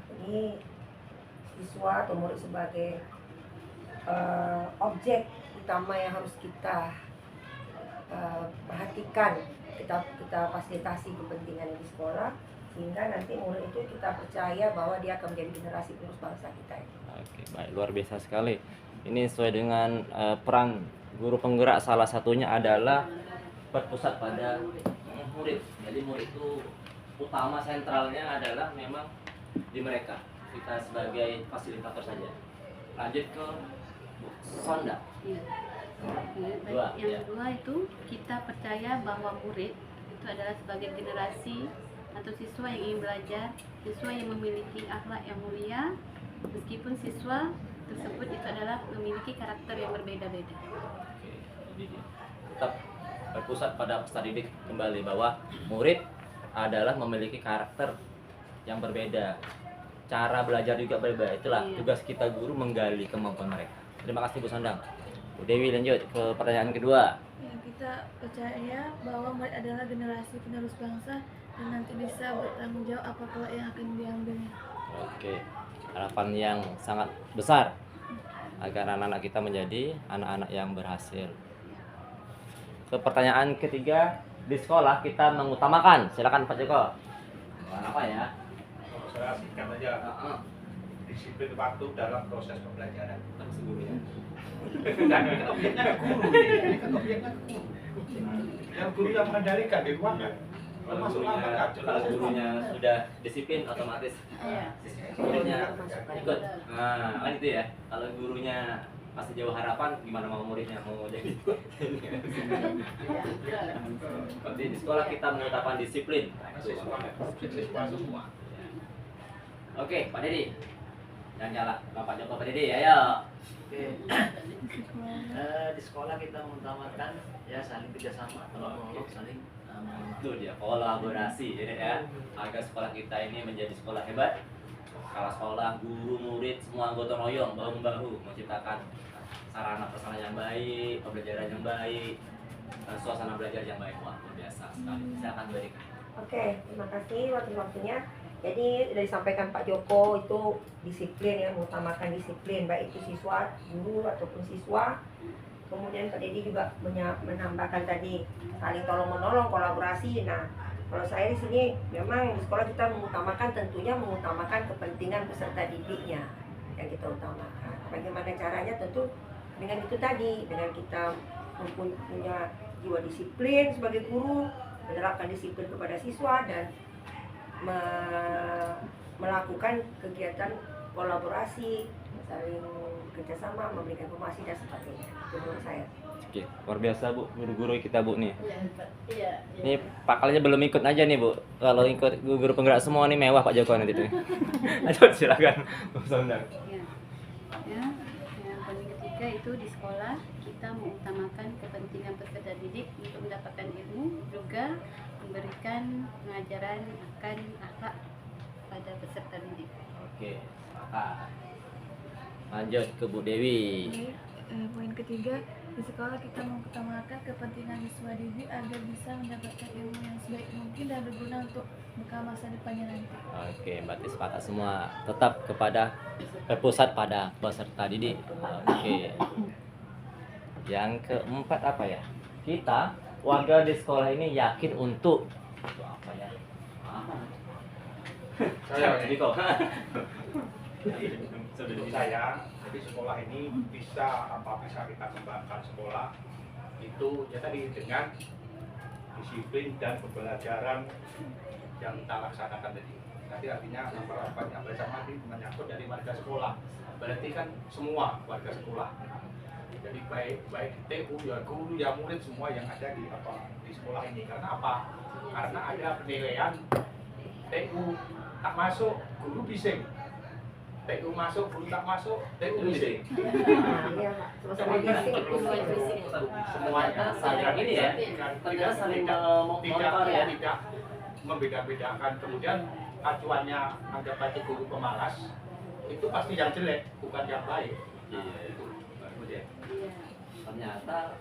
Jadi siswa atau murid sebagai objek utama yang harus kita perhatikan, kita fasilitasi kepentingan di sekolah, sehingga nanti murid itu kita percaya bahwa dia akan menjadi generasi penerus bangsa kita. Oke, baik, luar biasa sekali. Ini sesuai dengan peran guru penggerak, salah satunya adalah berpusat pada murid. Jadi murid itu utama, sentralnya adalah memang di mereka. Kita sebagai fasilitator saja. Lanjut ke Bu Sonda. Iya. Dua, Yang ya. kedua itu kita percaya bahwa murid itu adalah sebagai generasi atau siswa yang ingin belajar, siswa yang memiliki akhlak yang mulia, meskipun siswa tersebut itu adalah memiliki karakter yang berbeda-beda. Oke, jadi tetap berpusat pada peserta didik kembali bahwa murid adalah memiliki karakter yang berbeda, cara belajar juga berbeda. Itulah Iya. tugas kita guru, menggali kemampuan mereka. Terima kasih Bu Sondang. Bu Dewi, lanjut ke pertanyaan kedua. Ya, kita percaya bahwa murid adalah generasi penerus bangsa dan nanti bisa bertanggung jawab apa kelak yang akan diambilnya. Oke, harapan yang sangat besar agar anak-anak kita menjadi anak-anak yang berhasil. Ke pertanyaan ketiga, di sekolah kita mengutamakan. Silakan Pak Joko. Apa ya? Kalau saya singkat saja, disiplin waktu dalam proses pembelajaran. Dan ini kan objeknya guru, ini kan objeknya guru. Yang guru yang mengendalikan di ruangan. Termasuk lambat, Kalau gurunya sudah disiplin, otomatis Iya. muridnya ikut. Nah, kan itu ya. Kalau gurunya masih jauh harapan, gimana mau muridnya mau jadi? Berarti di sekolah kita mengutamakan disiplin. Nah, itu. siswa semua. Oke, Pak Dedi. Jangan nyala, Pak Joko, Pak Dedi, ayo. Oke. Di sekolah kita mengutamakan ya saling kerjasama, tolong menolong, saling Itu dia, kolaborasi ya, agar sekolah kita ini menjadi sekolah hebat. Sekolah, guru, murid, semua anggota royong bahu-membahu menciptakan sarana prasarana yang baik, pembelajaran yang baik, suasana belajar yang baik. Wah, luar biasa sekali. Silakan berikan. Oke, terima kasih waktu-waktunya. Jadi sudah disampaikan Pak Joko itu disiplin ya, mengutamakan disiplin baik itu siswa, guru ataupun siswa. Kemudian Pak Dedi juga menambahkan tadi saling tolong menolong, kolaborasi. Nah, kalau saya di sini memang di sekolah kita tentunya mengutamakan kepentingan peserta didiknya yang kita utamakan. Bagaimana caranya? Tentu dengan itu tadi, dengan kita punya jiwa disiplin sebagai guru, menerapkan disiplin kepada siswa dan melakukan kegiatan kolaborasi, saling kerjasama, memberikan informasi dan sebagainya. Itu menurut saya. Oke, luar biasa Bu, guru-guru kita Bu nih. Iya. Ini Pak Kalnya belum ikut aja nih Bu. Kalau ikut guru penggerak semua nih mewah Pak Joko nanti tuh. Ayo silakan Bu Sondang. Ya, yang poin ketiga itu di sekolah kita mengutamakan kepentingan peserta didik untuk mendapatkan ilmu, juga memberikan pengajaran akan akhlak pada peserta didik. Oke, sepakat. Lanjut ke Bu Dewi. Jadi, poin ketiga, di sekolah kita mengutamakan kepentingan siswa didik agar bisa mendapatkan ilmu yang sebaik mungkin dan berguna untuk bekal masa depannya nanti. Oke, berarti sepakat semua. Tetap berpusat pada peserta didik. Oke. Yang keempat apa ya? Kita warga di sekolah ini yakin untuk apa ya? Saya Jadi kok. Menurut saya, jadi sekolah ini bisa kita kembangkan sekolah itu ya tadi dengan disiplin dan pembelajaran yang kita laksanakan tadi. Nanti artinya apa yang bersama menyangkut dari warga sekolah. Berarti kan semua warga sekolah. Jadi baik TU ya guru ya murid semua yang ada di sekolah ini. Karena apa? Karena ada penilaian TU tak masuk guru bising. TU masuk guru tak masuk TU bising. Iya Pak, sama-sama bising itu Semuanya Saling ini ya. Ternyata saling memonitor ya. tidak membeda-bedakan. Kemudian acuannya anggap aja guru pemalas itu pasti yang jelek bukan yang baik. Iya. Itu kemudian Ternyata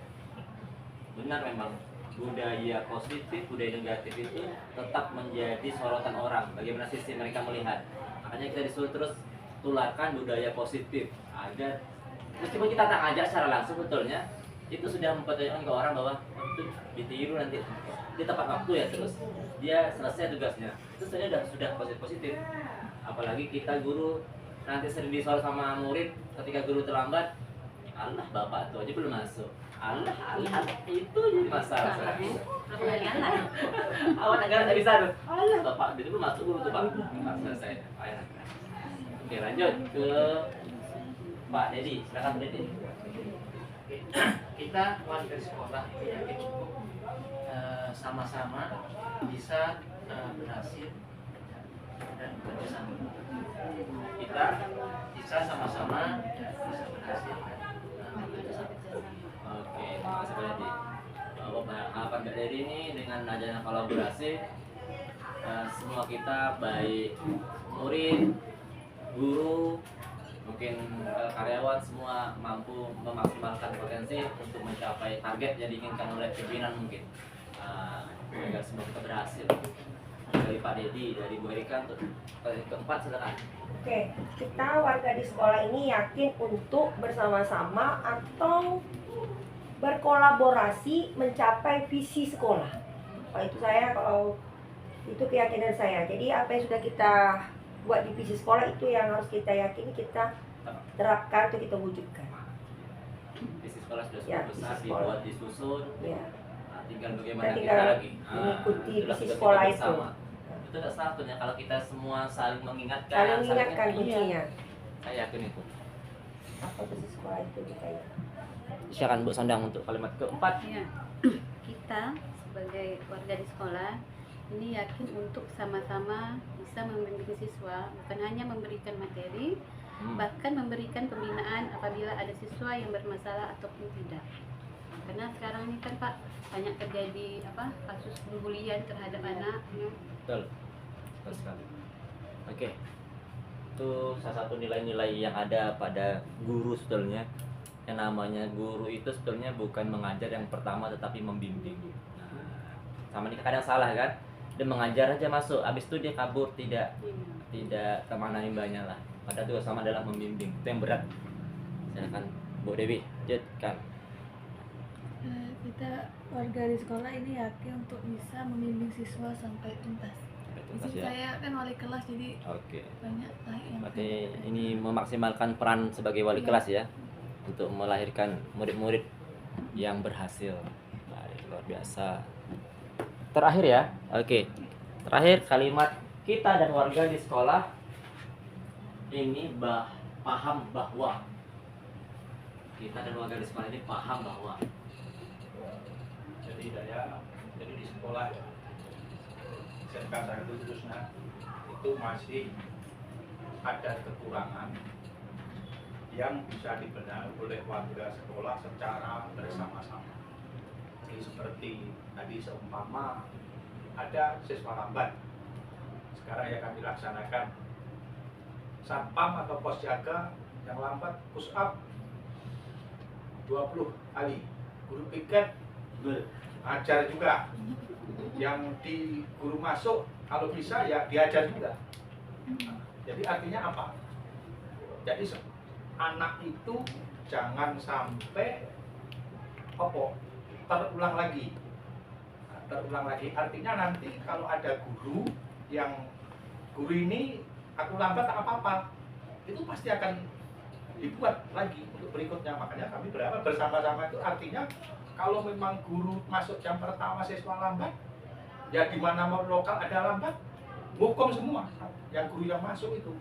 benar memang budaya positif, budaya negatif itu tetap menjadi sorotan orang. Bagaimana sisi mereka melihat. Makanya kita disuruh terus tularkan budaya positif. Ada meskipun kita tak ngajak secara langsung betulnya itu sudah mempertanyakan ke orang bahwa itu ditiru nanti di tepat waktu ya, terus dia selesai tugasnya. Itu saja sudah positif. Apalagi kita guru nanti sering disorot sama murid ketika guru terlambat. Allah bapak tuh aja belum masuk. Allah itu jadi masalah. Awan negara tak bisa tuh. Allah bapak itu belum masuk guru tuh pak. Selesai. Oke lanjut ke Pak Dedi. Silakan Pak Dedi. Kita warga sekolah yakin cukup sama-sama bisa berhasil dan bekerjasama. Kita bisa sama-sama bisa berhasil dan bekerjasama. Oke, terima kasih Pak Dedi. Pak Dedi ini dengan adanya kolaborasi semua kita baik murid, guru, mungkin karyawan semua mampu memaksimalkan potensi untuk mencapai target yang diinginkan oleh pimpinan mungkin agar semua kita berhasil. Dari Pak Dedi, dari Bu Erika untuk keempat silakan. Oke, kita warga di sekolah ini yakin untuk bersama-sama atau berkolaborasi mencapai visi sekolah. Kalau itu saya, kalau itu keyakinan saya. Jadi apa yang sudah kita buat di visi sekolah itu yang harus kita yakini, kita terapkan atau kita wujudkan. Visi sekolah sudah Ya, besar, visi sekolah. dibuat, disusun. Ya, Nah, tinggal bagaimana kita kita tinggal lagi mengikuti itulah visi tugas sekolah kita itu. bersama. Itu tidak satunya kalau kita semua saling mengingatkan. Saling mengingatkan iya. kuncinya. Saya yakin itu. Apa visi sekolah itu kita ya. Silakan Bu Sondang untuk kalimat keempat. Ya. Kita sebagai warga di sekolah ini yakin untuk sama-sama bisa membimbing siswa, bukan hanya memberikan materi, bahkan memberikan pembinaan apabila ada siswa yang bermasalah ataupun tidak. Karena sekarang ini kan Pak banyak terjadi kasus pembulian terhadap anak. Betul. Betul sekali. Oke. Itu salah satu nilai-nilai yang ada pada guru sebetulnya. Yang namanya guru itu sebetulnya bukan mengajar yang pertama tetapi membimbing. Nah, sama ini kadang salah kan? Dia mengajar aja masuk, habis itu dia kabur, tidak kemana imbanya lah. Padahal juga sama adalah membimbing. Itu yang berat. Silakan Bu Dewi, lanjutkan. Kita warga di sekolah ini yakin untuk bisa membimbing siswa sampai tuntas. Di sini saya kan wali kelas, jadi Oke. banyak lah yang Berarti ini memaksimalkan peran sebagai wali kelas ya, untuk melahirkan murid-murid yang berhasil. Baik, luar biasa. Terakhir ya, oke. Terakhir kalimat kita dan warga di sekolah ini paham bahwa kita dan warga di sekolah ini paham bahwa jadi di sekolah SMK 1 khususnya itu masih ada kekurangan yang bisa dibenahi oleh warga sekolah secara bersama-sama. Jadi seperti tadi seumpama ada siswa lambat, sekarang yang kami laksanakan satpam atau pos jaga yang lambat push up 20 kali, guru piket ajar juga, yang di guru masuk kalau bisa ya diajar juga. Jadi artinya apa? Jadi anak itu jangan sampai terulang lagi. terulang lagi. Artinya nanti kalau ada guru yang guru ini aku lambat tak apa-apa, itu pasti akan dibuat lagi untuk berikutnya. Makanya kami berapa bersama-sama itu artinya kalau memang guru masuk jam pertama siswa lambat, ya di mana mau lokal ada lambat, hukum semua yang guru yang masuk itu.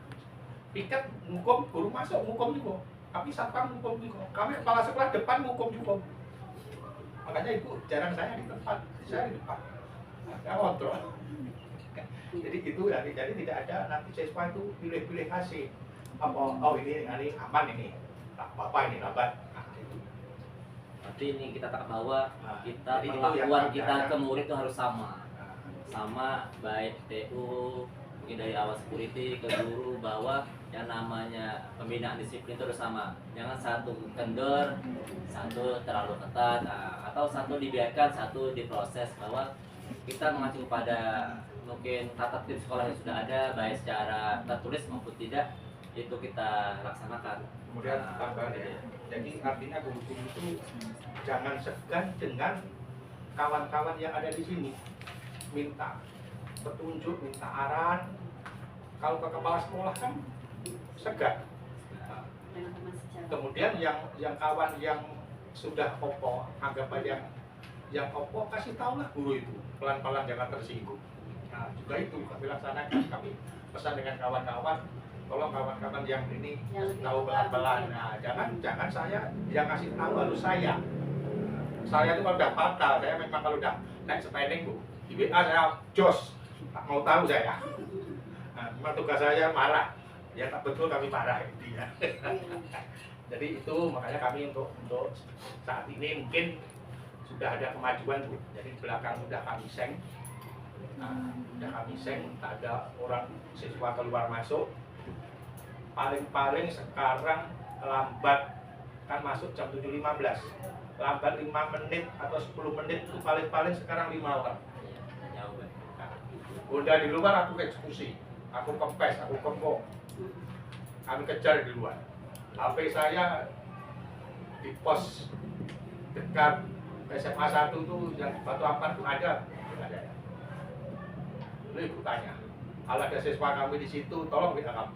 Piket hukum, guru masuk hukum juga. Kami satpam hukum juga. Kami kepala sekolah depan hukum juga. Makanya itu jarang saya di tempat, saya di depan. Ada kontrol. Jadi gitu ya, jadi tidak ada nanti siswa itu pilih-pilih kasih. Oh ini aman ini, tak apa-apa ini lambat. Nah, itu. Berarti ini kita tak bahwa kita Jadi itu perlakuan yang kita ada. ke murid itu harus sama. Sama baik TU, mungkin dari awal security ke guru, bahwa yang namanya pembinaan disiplin itu harus sama. Jangan satu kendor, satu terlalu ketat, atau satu dibiarkan, satu diproses. Bahwa kita mengacu pada mungkin tata tertib sekolah yang sudah ada, baik secara tertulis maupun tidak, itu kita laksanakan. Kemudian tambahan ya. Jadi artinya guru-guru itu jangan segan dengan kawan-kawan yang ada di sini. Minta petunjuk, minta arahan. Kalau ke kepala sekolah kan segan. Nah, dengan teman sejawat. kemudian yang kawan yang sudah opo, anggap aja yang opo, kasih tahulah guru itu pelan-pelan, jangan tersinggung. Nah juga itu kami laksanakan. Kami pesan dengan kawan-kawan, tolong kawan-kawan yang ini Yang lebih tahu tua pelan-pelan. mungkin. Nah jangan saya yang kasih tahu, harus saya. Saya itu kalau udah fatal, saya memang kalau udah naik sepedeng bu, di WA saya jos, tak mau tahu saya. Nah, memang tugas saya marah, ya tak betul kami marah intinya. Jadi itu makanya kami untuk saat ini mungkin sudah ada kemajuan bu. Jadi belakang sudah kami seng, sudah kami seng, tak ada orang siswa keluar masuk. Paling-paling sekarang lambat kan masuk jam 7.15, lambat 5 menit atau 10 menit itu paling-paling sekarang 5 orang. Jauh, Pak. Nah, udah di luar aku eksekusi, aku kempes, aku kembok, kami kejar di luar. HP saya di pos dekat SMA 1 tuh yang Batu Ampar tuh ada. Lu ibu tanya, kalau ada siswa kami di situ, tolong WA kami,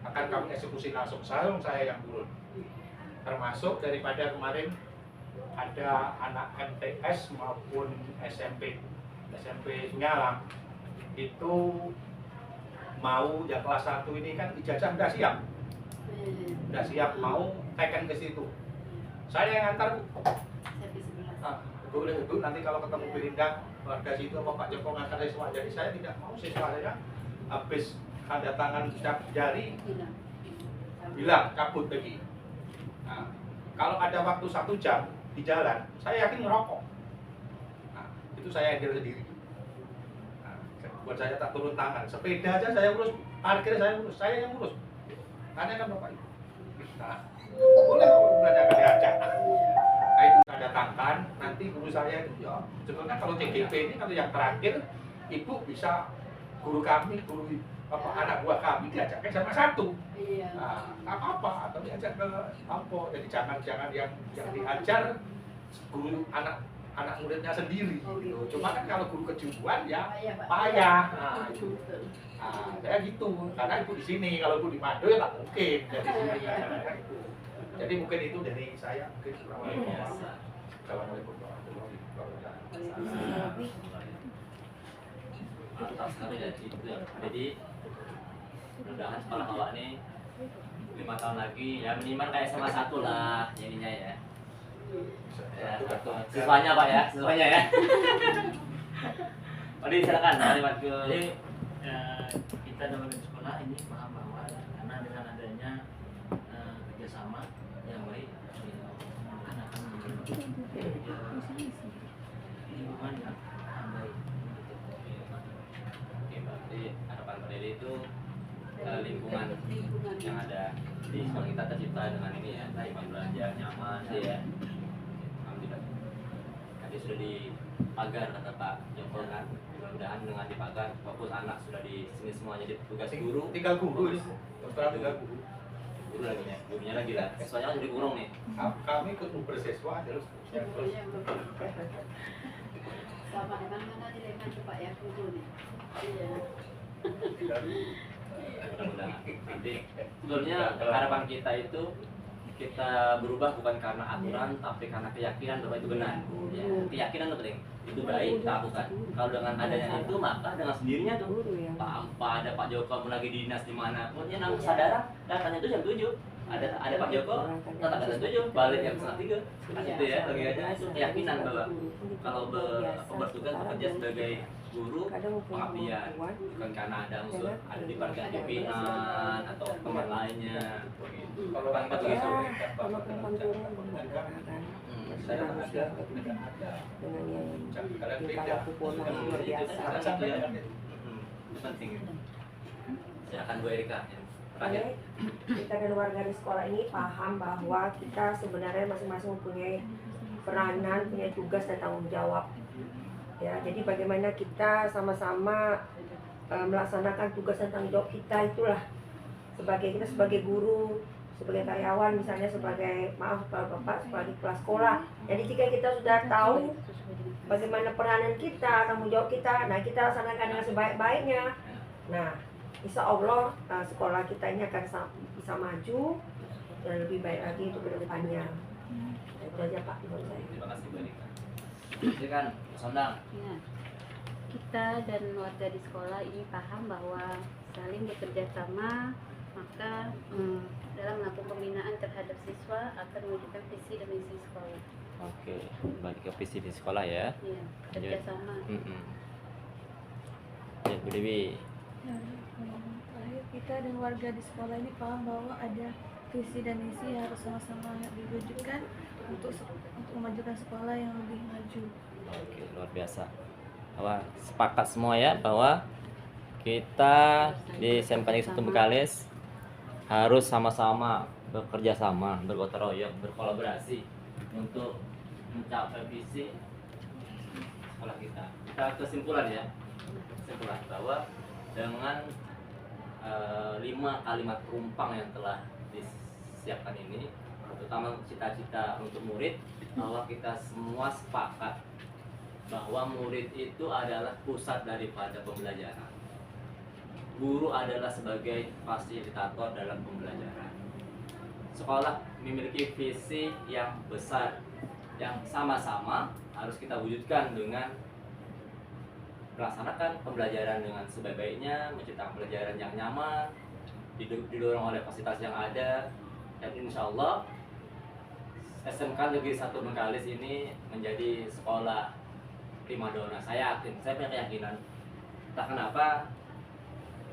akan kami eksekusi langsung. Saya yang turun. Termasuk daripada kemarin ada anak MTS maupun SMP Singalang itu mau yang kelas 1 ini kan ijazah udah siap mau teken ke situ. Saya yang antar bu. Bu nanti kalau ketemu Birinda warga situ apa Pak Joko ngantar siswa. Jadi saya tidak mau siswa saya habis tanda tangan cap jari bilang cabut lagi. Nah, kalau ada waktu 1 jam di jalan, saya yakin ngerokok. Nah, itu saya handle sendiri. Nah, buat saya tak turun tangan. Sepeda aja saya urus, parkir saya yang urus. Tanyakan Bapak Ibu. Nah, boleh menanyakan diajak. Nah, itu tanda tangan. Nanti guru saya itu ya, sebetulnya kalau CGP ini kalau yang terakhir, Ibu bisa guru kami, anak buah kami diajaknya sama 1. Iya. Nah, apa-apa atau diajak ke apa. Jadi jangan yang diajar guru anak muridnya sendiri. Oh, gitu. Cuma kan kalau guru kejuruan ya Payah, Pak. payah. Nah, itu. Betul. Nah, saya gitu. Karena ibu di sini, kalau ibu di Mado ya tak mungkin dari sini. Nah, itu. Jadi mungkin itu dari saya. Mungkin Biasa. Assalamualaikum warahmatullahi wabarakatuh. Mantap sekali ya itu ya. Jadi mudah-mudahan sekolah awak ini 5 tahun lagi ya minimal kayak sama 1 lah jadinya ya. Ya, satu. Siswanya Pak ya, siswanya ya. Odi silakan Pak Wakil. Jadi kita dalam sekolah ini paham bahwa karena dengan adanya kerjasama yang baik akan menjadi lingkungan yang baik. Oke, berarti harapan pendiri itu lingkungan yang ada di sekolah kita tercipta dengan ini ya, taiman belajar nyaman ya. Alhamdulillah. Tadi sudah dipagar kata Pak Joko kan. Mudah-mudahan dengan dipagar fokus anak sudah di sini semuanya jadi tugas guru. 3 guru ini. Total 3 guru. Guru lagi ya, gurunya lagi lah. Siswanya kan jadi kurung nih. Kami ikut bersiswa terus. Sama dengan ya guru nih. Iya. Mudah-mudahan nanti sebetulnya harapan kita itu kita berubah bukan karena aturan tapi karena keyakinan bahwa itu benar ya, keyakinan itu penting, itu baik kita lakukan. Kalau dengan adanya itu maka dengan sendirinya tuh Pak ada Pak Joko lagi dinas di mana pun ya nang kesadaran datanya itu jam 7 ada Pak Joko tetap jam 7 balik jam setengah 3 kan itu ya logikanya itu keyakinan bahwa kalau bertugas bekerja sebagai guru pengabdian bukan karena ada unsur ada di barisan pimpinan atau teman lainnya begitu. Kalau Kan kita begitu. kalau perempuan turun kan saya manusia ada dengan yang kalian tingkah beda. laku pola Itu luar biasa. satu ya. Itu penting. Silakan Bu Erika. Terakhir. Kita dan warga di sekolah ini paham bahwa kita sebenarnya masing-masing mempunyai peranan, punya tugas dan tanggung jawab. Ya, jadi bagaimana kita sama-sama melaksanakan tugas dan tanggung jawab kita itulah kita sebagai guru, sebagai karyawan misalnya sebagai bapak sebagai kepala sekolah. Jadi jika kita sudah tahu bagaimana peranan kita, tanggung jawab kita, nah kita laksanakan dengan sebaik-baiknya. Nah, insya Allah sekolah kita ini akan bisa maju dan lebih baik lagi untuk kedepannya. Itu aja Pak menurut saya. Terima kasih Bu Erika. Silakan Sondang. Ya. Kita dan warga di sekolah ini paham bahwa saling bekerja sama, maka dalam melakukan pembinaan terhadap siswa akan mewujudkan visi dan misi sekolah. Oke, balik ke visi di sekolah ya. Iya, kerja sama. Ya, Bu Dewi. Ya, terakhir kita dan warga di sekolah ini paham bahwa ada visi dan misi yang harus sama-sama diwujudkan untuk memajukan sekolah yang lebih maju. Oke, luar biasa. Bahwa sepakat semua ya bahwa kita di SMK Negeri 1 Bengkalis harus sama-sama bekerja sama, bergotong royong, berkolaborasi untuk mencapai visi sekolah kita. Kita kesimpulan ya, kesimpulan bahwa dengan 5 kalimat perumpang yang telah disiapkan ini, terutama cita-cita untuk murid, bahwa kita semua sepakat bahwa murid itu adalah pusat daripada pembelajaran. Guru adalah sebagai fasilitator dalam pembelajaran. Sekolah memiliki visi yang besar yang sama-sama harus kita wujudkan dengan melaksanakan pembelajaran dengan sebaik-baiknya, menciptakan pembelajaran yang nyaman, didorong oleh fasilitas yang ada, dan insya Allah SMK Negeri 1 Bengkalis ini menjadi sekolah primadona. Saya yakin, saya punya keyakinan. Entah kenapa,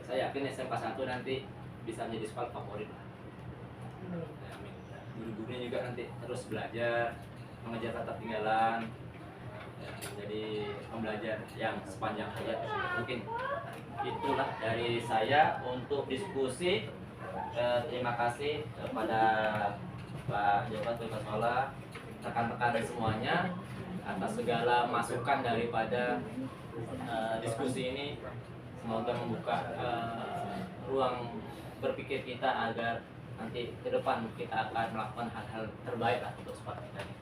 saya yakin SMK 1 nanti bisa menjadi sekolah favorit. Amin. Guru-gurunya juga nanti terus belajar, mengejar ketertinggalan, ya, menjadi pembelajar yang sepanjang hayat mungkin. Itulah dari saya untuk diskusi. Terima kasih kepada Pak Jabat Kepala Sekolah, rekan-rekan semuanya atas segala masukan daripada diskusi ini. Semoga membuka ruang berpikir kita agar nanti ke depan kita akan melakukan hal-hal terbaik lah untuk sekolah kita ini.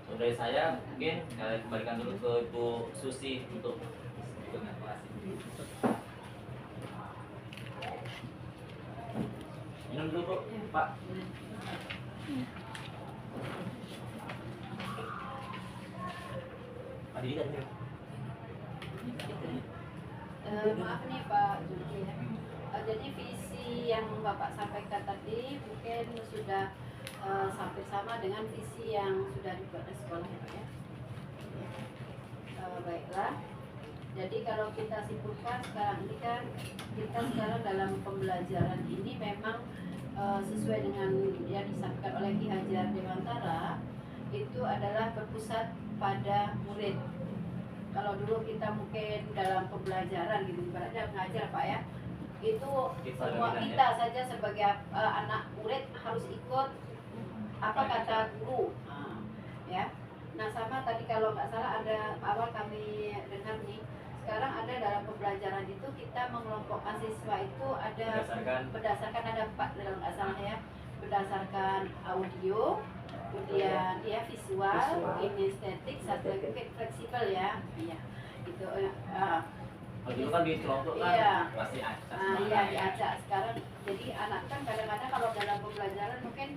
So, dari saya mungkin saya kembalikan dulu ke Ibu Susi untuk berikutnya. Terima kasih. Minum dulu Bu, Pak. Pak Didi tadi. Maaf nih Pak Juli ya. Jadi visi yang Bapak sampaikan tadi mungkin sudah hampir sama dengan visi yang sudah dibuat di sekolah ya Pak ya. Baiklah. Jadi kalau kita simpulkan sekarang ini kan kita sekarang dalam pembelajaran ini memang sesuai dengan yang disampaikan oleh Ki Hajar Dewantara itu adalah berpusat pada murid. Kalau dulu kita mungkin dalam pembelajaran gitu ibaratnya mengajar Pak ya, itu semua kita saja sebagai anak murid harus ikut apa kata guru, ya. Nah sama tadi kalau nggak salah ada awal kami dengar nih, sekarang ada dalam pembelajaran itu kita mengelompokkan siswa itu ada berdasarkan ada 4 kalau nggak salah ya, berdasarkan audio, kemudian ya visual, kinestetik, satu lagi fleksibel ya, iya itu dulu kan di kelompok kan Iya. masih acak. Iya diajak sekarang. Jadi anak kan kadang-kadang kalau dalam pembelajaran mungkin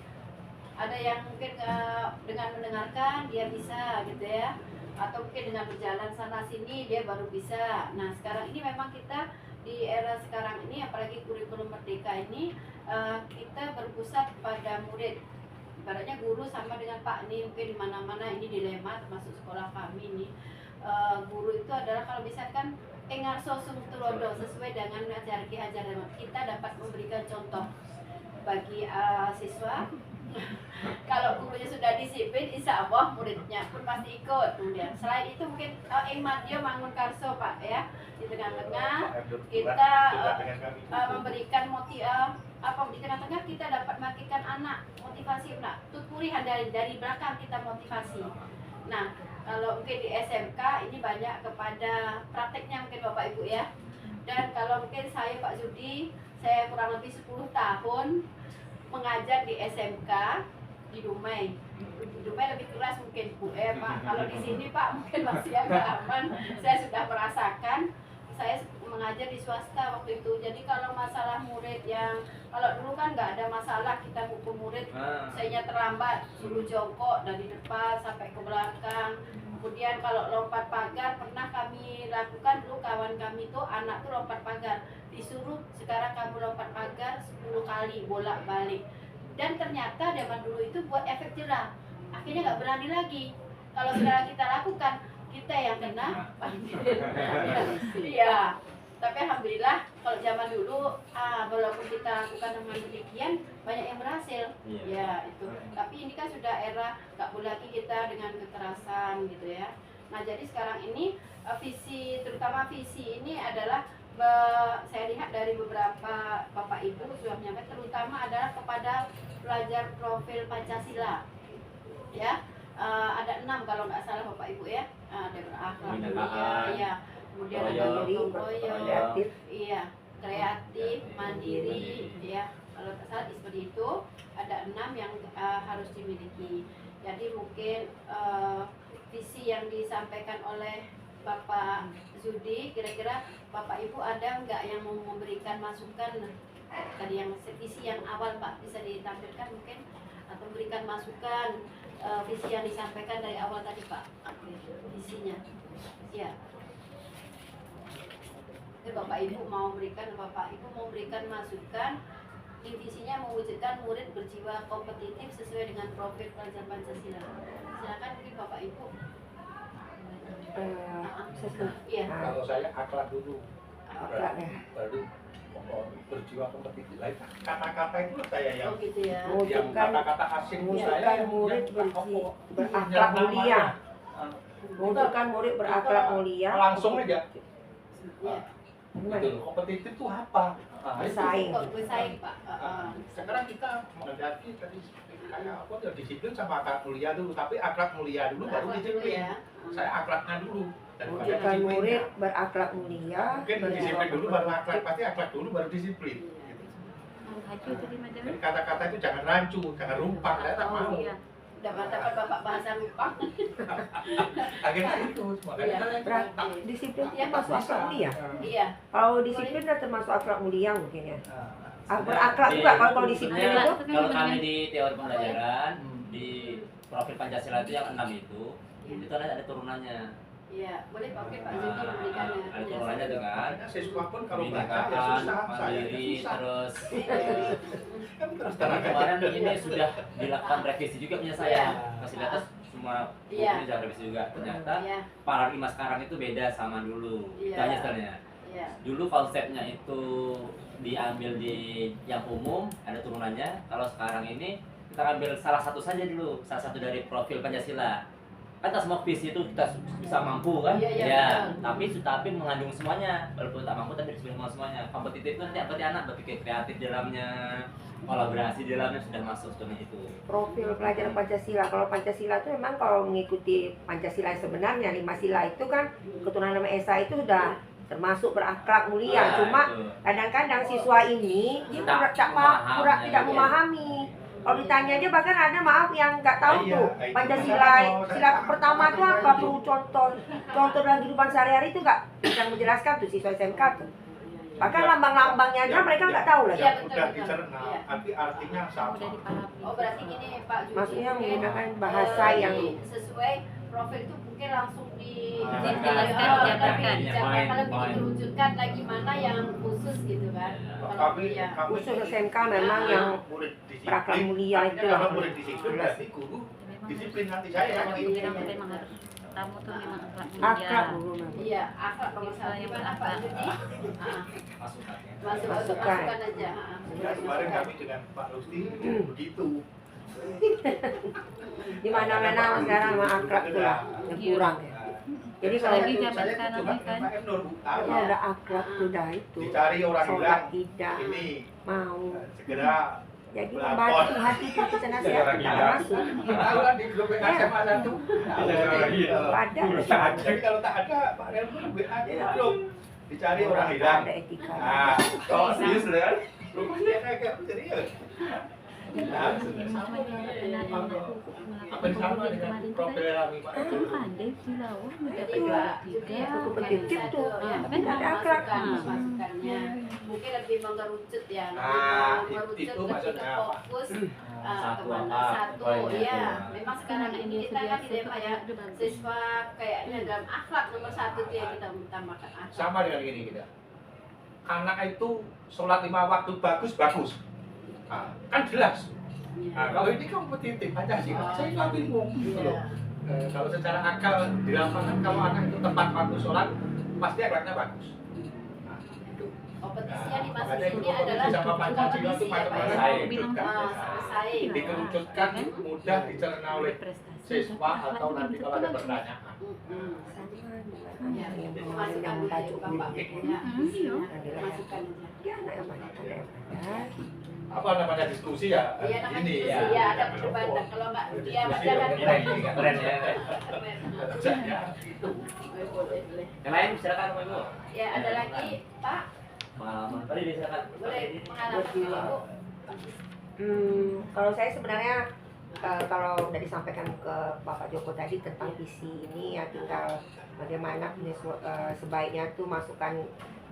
ada yang mungkin dengan mendengarkan dia bisa gitu ya, atau mungkin dengan berjalan sana sini dia baru bisa. Nah sekarang ini memang kita di era sekarang ini, apalagi kurikulum merdeka ini, kita berpusat pada murid. Ibaratnya guru sama dengan Pak nih, mungkin di mana-mana ini dilema termasuk sekolah kami ini. Guru itu adalah kalau misalkan ngarso sung tulodo sesuai dengan ajar ki hajar, kita dapat memberikan contoh bagi siswa. Kalau gurunya sudah disiplin, insya Allah muridnya pun pasti ikut. Kemudian selain itu mungkin dia bangun karso Pak ya, di tengah-tengah kita memberikan di tengah-tengah kita dapat memberikan anak motivasi, tuturihan dari belakang kita motivasi. Nah kalau mungkin di SMK ini banyak kepada prakteknya mungkin Bapak Ibu ya. Dan kalau mungkin saya Pak Zudi, saya kurang lebih 10 tahun mengajar di SMK di Dumai. Dumai lebih keras mungkin Bu Pak. Kalau di sini Pak mungkin masih agak aman. Saya sudah merasakan. Saya mengajar di swasta waktu itu. Jadi kalau masalah murid yang kalau dulu kan nggak ada masalah kita hukum murid, saya terlambat suruh jongkok dari depan sampai ke belakang. Kemudian kalau lompat pagar pernah kami lakukan dulu, kawan kami tuh anak tuh lompat pagar disuruh sekarang kamu lompat pagar 10 kali bolak-balik. Dan ternyata zaman dulu itu buat efek jerah. Akhirnya nggak berani lagi. Kalau sekarang kita lakukan, kita yang kena panggil. Iya. Tapi alhamdulillah kalau zaman dulu walaupun kita lakukan dengan demikian banyak yang berhasil. Ya itu. Tapi ini kan sudah era nggak boleh lagi kita dengan kekerasan gitu ya. Nah jadi sekarang ini visi, terutama visi ini adalah saya lihat dari beberapa Bapak Ibu sudah menyampaikan, terutama adalah kepada pelajar profil Pancasila. Ya. Ada 6 kalau nggak salah Bapak Ibu ya. Ada berakhlak mulia, ya. Kemudian ada gotong royong, iya, kreatif, mandiri, ya. Kalau nggak salah seperti itu, ada 6 yang harus dimiliki. Jadi mungkin visi yang disampaikan oleh Bapak Zudi, kira-kira Bapak Ibu ada nggak yang mau memberikan masukan tadi yang visi yang awal Pak bisa ditampilkan mungkin, atau memberikan masukan visi yang disampaikan dari awal tadi Pak, visinya, ya. Jadi Bapak Ibu mau memberikan masukan, visinya mewujudkan murid berjiwa kompetitif sesuai dengan profil pelajar Pancasila. Silakan mungkin Bapak Ibu. Iya. Kalau saya akhlak dulu, Akhlak ya. baru berjiwa kompetitif. Kata-kata itu saya yang Oh gitu ya. yang kata-kata asing saya murid yang berakhlak mulia. Mewujudkan murid berakhlak mulia. langsung aja. Ya. Gitu. Kompetitif itu apa? Bersaing. Bersaing Pak. Sekarang kita menghendaki tadi kayak apa ya, disiplin sama akhlak mulia dulu, tapi akhlak mulia dulu baru disiplin. Ya. Saya akhlaknya dulu daripada Mewujudkan disiplinnya. murid berakhlak mulia. Mungkin disiplin dulu baru akhlak, pasti akhlak dulu baru disiplin. Gitu. Jadi kata-kata itu jangan rancu, jangan rumpang, saya tak mau. Iya. Udah dapat Bapak bahasa lupa. Akhirnya itu, makanya saya Berarti disiplin itu termasuk akhlak mulia. Iya. Kalau disiplin itu termasuk akhlak mulia mungkin ya. Nah, Berakhlak juga kalau disiplin Sebenarnya, itu. kalau kami di teori pembelajaran di profil Pancasila itu yang 6 itu ada turunannya. Iya, boleh Pak Pak Zudi memberikannya. Ada turunannya tuh kan. siswa pun kalau baca ya Binaan, susah, saya mandiri, susah. terus Kan terus Karena terang kemarin aja. ini sudah dilakukan revisi juga punya saya. Kasih di atas semua buku Iya. ini sudah revisi juga. Ternyata Iya, paradigma sekarang itu beda sama dulu. Iya. Itu aja sebenarnya. iya. Dulu konsepnya itu diambil di yang umum, ada turunannya. Kalau sekarang ini kita ambil salah satu saja dulu, salah satu dari profil Pancasila. Kan tak semua visi itu kita bisa mampu kan? Iya, iya, Ya, betul. tapi mengandung semuanya. Walaupun tak mampu tapi bisa mengandung semuanya. Kompetitif kan tiap anak berpikir kreatif di dalamnya, kolaborasi di dalamnya sudah masuk sebenarnya itu. Profil pelajar Pancasila. Kalau Pancasila itu memang kalau mengikuti Pancasila yang sebenarnya 5 sila itu kan keturunan nama Esa itu sudah termasuk berakhlak mulia. Nah, Cuma itu. kadang-kadang siswa ini dia Tidak tidak memahami. memahami. Kalau ditanya aja bahkan ada maaf yang nggak tahu Iya, tuh itu Pancasila masalah. sila pertama tuh apa, perlu contoh dalam kehidupan sehari-hari itu nggak bisa menjelaskan tuh siswa SMK tuh. Bahkan lambang-lambangnya aja mereka nggak tahu lagi. Iya, betul, Udah betul. dicerna, Iya. tapi artinya sama. Udah dipahami. Oh berarti gini Pak Judi, Maksudnya mungkin, menggunakan bahasa yang sesuai profil itu mungkin langsung Dijelaskan, dijabarkan. dijabarkan kalau diwujudkan lagi mana yang khusus gitu kan. Kalau Kami, ya. kami khusus SMK memang yang murid disiplin. berakhlak mulia Artinya itu kalau yang murid disiplin berarti guru disiplin nanti saya yakin. Memang harus tamu tuh memang akhlak akhlak mulia. dulu memang. Iya, akhlak pemisahan Yang gimana Pak berakhlak. Judi? Masukannya. Masukan. Masukan aja. Ya, kemarin kami dengan Pak Lusti begitu. Di mana-mana sekarang sama akhlak tuh lah yang kurang ya. Jadi kalau Apalagi zaman saya sekarang juga kan. Pak Nur kalau apa? udah akhlak tuh dah itu Dicari orang sholat hilang. tidak Ini mau. segera Jadi Lapor. membantu hati itu nasihat Orang kita hilang. masuk. tahu kan di grup WA SMA satu. Ada. Jadi kalau tak ada Pak Nur WA di grup dicari orang hilang. Ada etika. Nah, kalau serius kan? Rupanya kayak serius. Nah, apa yang sama dengan profil kami Pak? Ada silawah Jadi mendapat Pak juga. Judi Aku mungkin penting satu, tuh. ya, Kan ada akhlak. masukannya mungkin lebih mengerucut ya, Nah, mengerucut itu lebih maksudnya ke apa? fokus Satu kemana apa, satu poinnya ya. itu. Memang sekarang ini kita kan di Dema ya siswa kayaknya dalam akhlak nomor satu itu yang kita utamakan akhlak. Sama dengan gini kita. Anak itu sholat 5 waktu bagus. Nah, kan jelas. Nah, kalau ini kompetitif Pancasila, saya nggak bingung gitu loh. Kalau secara akal di lapangan kalau anak itu tepat waktu sholat, pasti akhlaknya bagus. Nah, itu. Kompetisinya di Makanya masjid itu ini adalah kompetisi sama Pancasila itu kompetisi ya Pak macam-macam ya. dikerucutkan. Bersaing. Dikerucutkan mudah dicerna oleh siswa atau nanti kalau ada pertanyaan. Ya, Yang itu kemarin yang masukan baju dari Bapak. kuning. Ya, Iya. masukan aja. Ya, anak yang mana? Ada yang mana? Apa namanya diskusi ya? Iya namanya Ini diskusi ya, ada perdebatan. Kalau nggak dia jangan Keren ya. Ya, itu. boleh. Yang lain silakan Bapak Ibu. Ya ada lagi Pak, Pengalaman tadi silakan. boleh pengalaman Ibu. Kalau saya sebenarnya kalau udah disampaikan ke Bapak Joko tadi tentang visi ini ya tinggal bagaimana sebaiknya tuh masukkan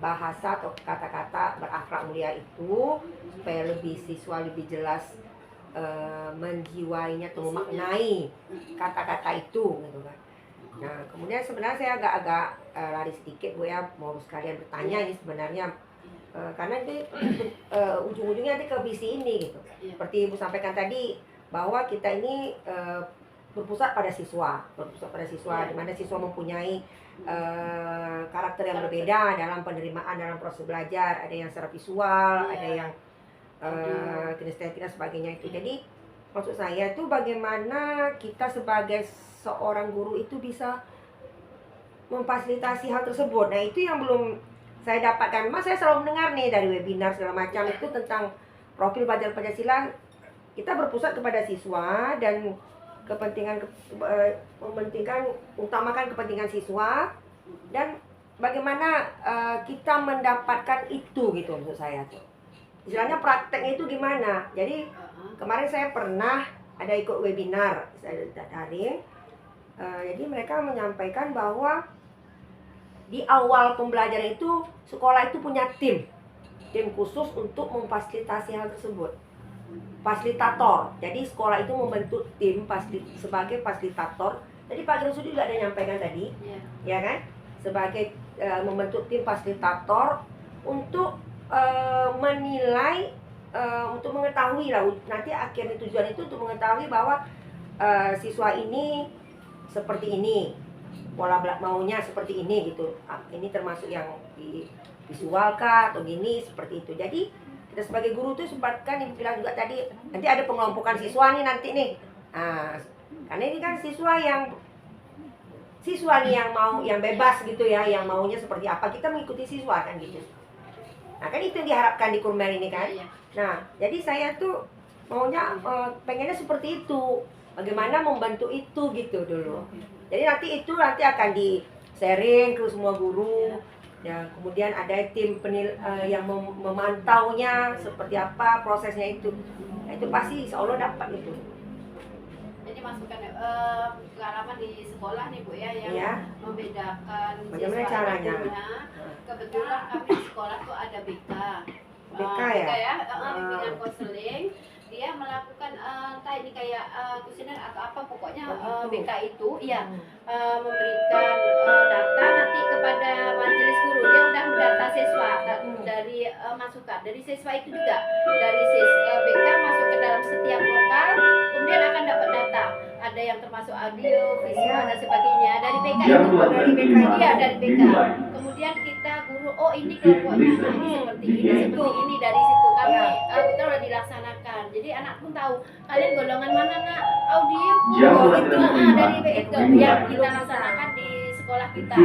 bahasa atau kata-kata berakhlak mulia itu supaya lebih siswa lebih jelas menjiwainya atau memaknai kata-kata itu gitu kan. Nah kemudian sebenarnya saya agak-agak lari sedikit Bu ya, mau sekalian bertanya ini sebenarnya karena ini ujung-ujungnya nanti ke visi ini gitu. Seperti Ibu sampaikan tadi bahwa kita ini berpusat pada siswa, di mana siswa mempunyai karakter yang berbeda dalam penerimaan dalam proses belajar, ada yang secara visual, ada yang kinestetik dan sebagainya itu. Jadi maksud saya itu bagaimana kita sebagai seorang guru itu bisa memfasilitasi hal tersebut. Nah itu yang belum saya dapatkan. Mas saya selalu mendengar nih dari webinar segala macam itu tentang profil belajar Pancasila. Kita berpusat kepada siswa dan utamakan kepentingan siswa dan bagaimana kita mendapatkan itu gitu maksud saya tuh. Istilahnya prakteknya itu gimana. Jadi kemarin saya pernah ada ikut webinar saya daring. Jadi mereka menyampaikan bahwa di awal pembelajaran itu sekolah itu punya tim khusus untuk memfasilitasi hal tersebut. Fasilitator. Jadi sekolah itu membentuk tim sebagai fasilitator. Jadi Pak Gerusudi juga ada nyampaikan tadi, ya kan? Sebagai membentuk tim fasilitator untuk menilai, untuk mengetahui lah nanti akhirnya tujuan itu untuk mengetahui bahwa siswa ini seperti ini, pola maunya seperti ini gitu. Ini termasuk yang di visual kah atau gini seperti itu. Jadi kita sebagai guru tuh sempatkan yang bilang juga tadi nanti ada pengelompokan siswa nih nanti nih. Nah, karena ini kan siswa nih yang mau yang bebas gitu ya, yang maunya seperti apa kita mengikuti siswa kan gitu. Nah kan itu yang diharapkan di Kurmel ini kan. Nah jadi saya tuh maunya pengennya seperti itu. Bagaimana membantu itu gitu dulu. Jadi nanti akan di sharing ke semua guru. Ya, kemudian ada tim yang memantaunya seperti apa prosesnya itu. Nah, itu pasti insya Allah dapat itu. Jadi masukan pengalaman di sekolah nih Bu ya yang Ya. membedakan Bagaimana siswa caranya? dan gurunya. Kebetulan kami di sekolah tuh ada BK. BK ya? Bimbingan konseling. Dia melakukan entah ini kayak kuesioner atau apa, pokoknya Oh, gitu. BK itu ya memberikan data nanti kepada majelis guru. Dia udah mendata siswa dari masukan dari siswa itu juga dari BK masuk ke dalam setiap lokal, kemudian akan dapat data. Ada yang termasuk audio, visual dan sebagainya dari BK itu. Dari BK Iya, dari BK. Kemudian kita guru, oh ini kelompoknya nah, ini seperti ini dari situ kami kita udah dilaksanakan. Jadi anak pun tahu kalian golongan mana nak audio. Oh itu dari BK yang kita laksanakan di sekolah kita.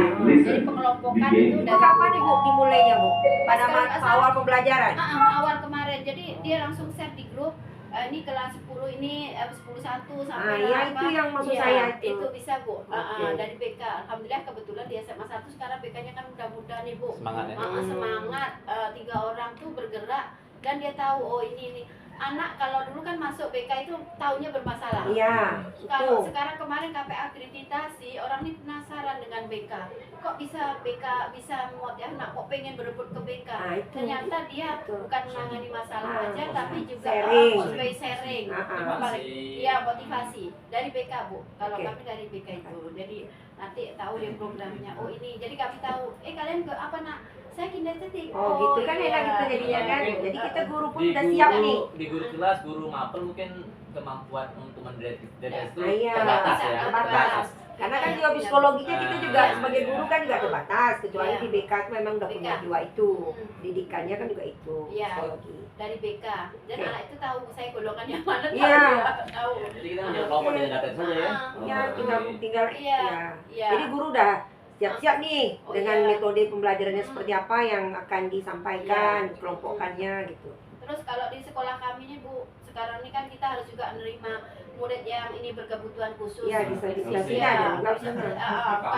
Jadi pengelompokan itu Itu kapan Ibu dimulainya Bu? Pada awal pembelajaran? awal kemarin. Jadi dia langsung share di grup. Ini kelas 10 ini 10-1 sampai ya apa? itu yang maksud Iya, saya itu. bisa Bu. Oke. Dari BK. Alhamdulillah kebetulan di SMA 1 sekarang BK-nya kan udah muda nih Bu. Semangat ya. Semangat 3 orang tuh bergerak dan dia tahu oh ini anak kalau dulu kan masuk BK itu taunya bermasalah. Iya, Kalau itu. sekarang kemarin KP akreditasi orang ini penasaran dengan BK. Kok bisa BK bisa muat ya anak kok pengen berebut ke BK. Nah, itu. Ternyata dia Itu. bukan menangani masalah aja tapi juga Sharing. sebagai sharing. Motivasi. Iya, motivasi dari BK Bu. Kalau Oke. kami dari BK itu. Jadi nanti tahu dia programnya. Oh ini. Jadi kami tahu. Kalian ke apa nak? Saya kinestetik. Oh gitu kan iya. enak gitu jadinya kan. Iya. Jadi kita guru pun Di udah guru- siap nih. Di guru kelas, guru mapel mungkin kemampuan untuk mendeteksi itu Iya, terbatas ya. terbatas. Karena kan juga psikologinya kita juga Ah, sebagai guru kan juga terbatas. Kecuali Iya. di BK itu memang udah punya BK. jiwa itu. Pendidikannya kan juga itu Iya. psikologi. Dari BK. Dan Oke. anak itu tahu saya golongan yang mana tahu Iya. dia, tahu. Jadi kita hanya kelompok dengan data saja ya. Ya, Oh, tinggal Iya. ya. Iya. Jadi guru udah siap-siap nih Oh, dengan iya. metode pembelajarannya seperti apa yang akan disampaikan, Iya. kelompokkannya gitu. Terus kalau di sekolah kami nih Bu, sekarang ini kan kita harus juga menerima murid yang ini berkebutuhan khusus. Iya, disabilitas Iya. ada juga bisa. Bukan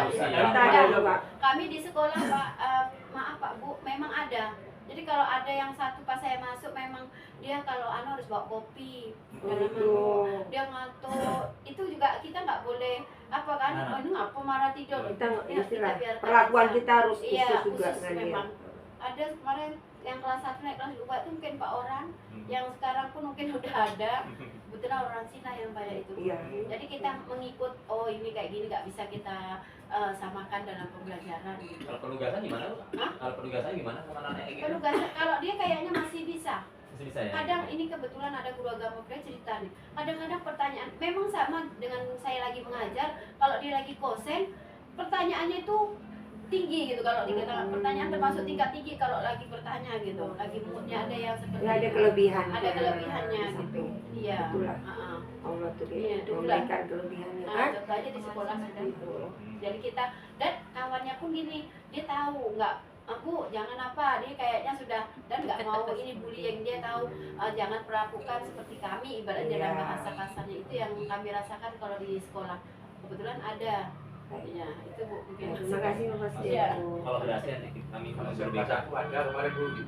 di Iya. sekolah. Kita ada juga. Kami di sekolah Pak, maaf Pak Bu, memang ada. Jadi kalau ada yang satu pas saya masuk memang dia kalau harus bawa kopi, Gitu. dia ngantuk, itu juga kita nggak boleh apa kan? Nah. Oh, ini ngapa marah tidur? Kita Ya, istilah biarkan perlakuan aja. kita harus Iya, khusus juga khusus dengan dia. memang. Ada kemarin yang kelas 1 naik kelas 2 itu mungkin 4 orang, yang sekarang pun mungkin udah ada. Kebetulan orang Cina yang banyak itu. Iya. Jadi kita mengikut, oh ini kayak gini nggak bisa kita samakan dalam pembelajaran gitu. Kalau penugasan gimana, Bu? Hah? Kalau penugasan gimana sama anak kayak gitu? Penugasan kalau dia kayaknya masih bisa. Masih bisa ya? Kadang ini kebetulan ada guru agama dia cerita nih. Kadang-kadang pertanyaan memang sama dengan saya lagi mengajar, kalau dia lagi kosen, pertanyaannya itu tinggi gitu kalau dikatakan pertanyaan termasuk tingkat tinggi kalau lagi bertanya gitu. Lagi moodnya ada yang seperti Ya, ada itu. kelebihan. Ada kelebihannya Di gitu. samping. Iya. Itulah. Heeh. Allah tuh Iya, dia memberikan kelebihannya Nah, kan. contoh aja di sekolah sudah itu. Jadi kita dan kawannya pun gini, dia tahu nggak aku jangan apa, dia kayaknya sudah dan nggak mau ini bullying, dia tahu jangan perlakukan seperti kami ibaratnya dalam Iya. bahasa kasarnya itu yang kami rasakan kalau di sekolah. Kebetulan ada. Ya, itu Bu mungkin. Terima kasih Mas Iya. Dewo. Kalau berhasil nanti kami Kalau berbeda. saya satu ada kemarin dulu di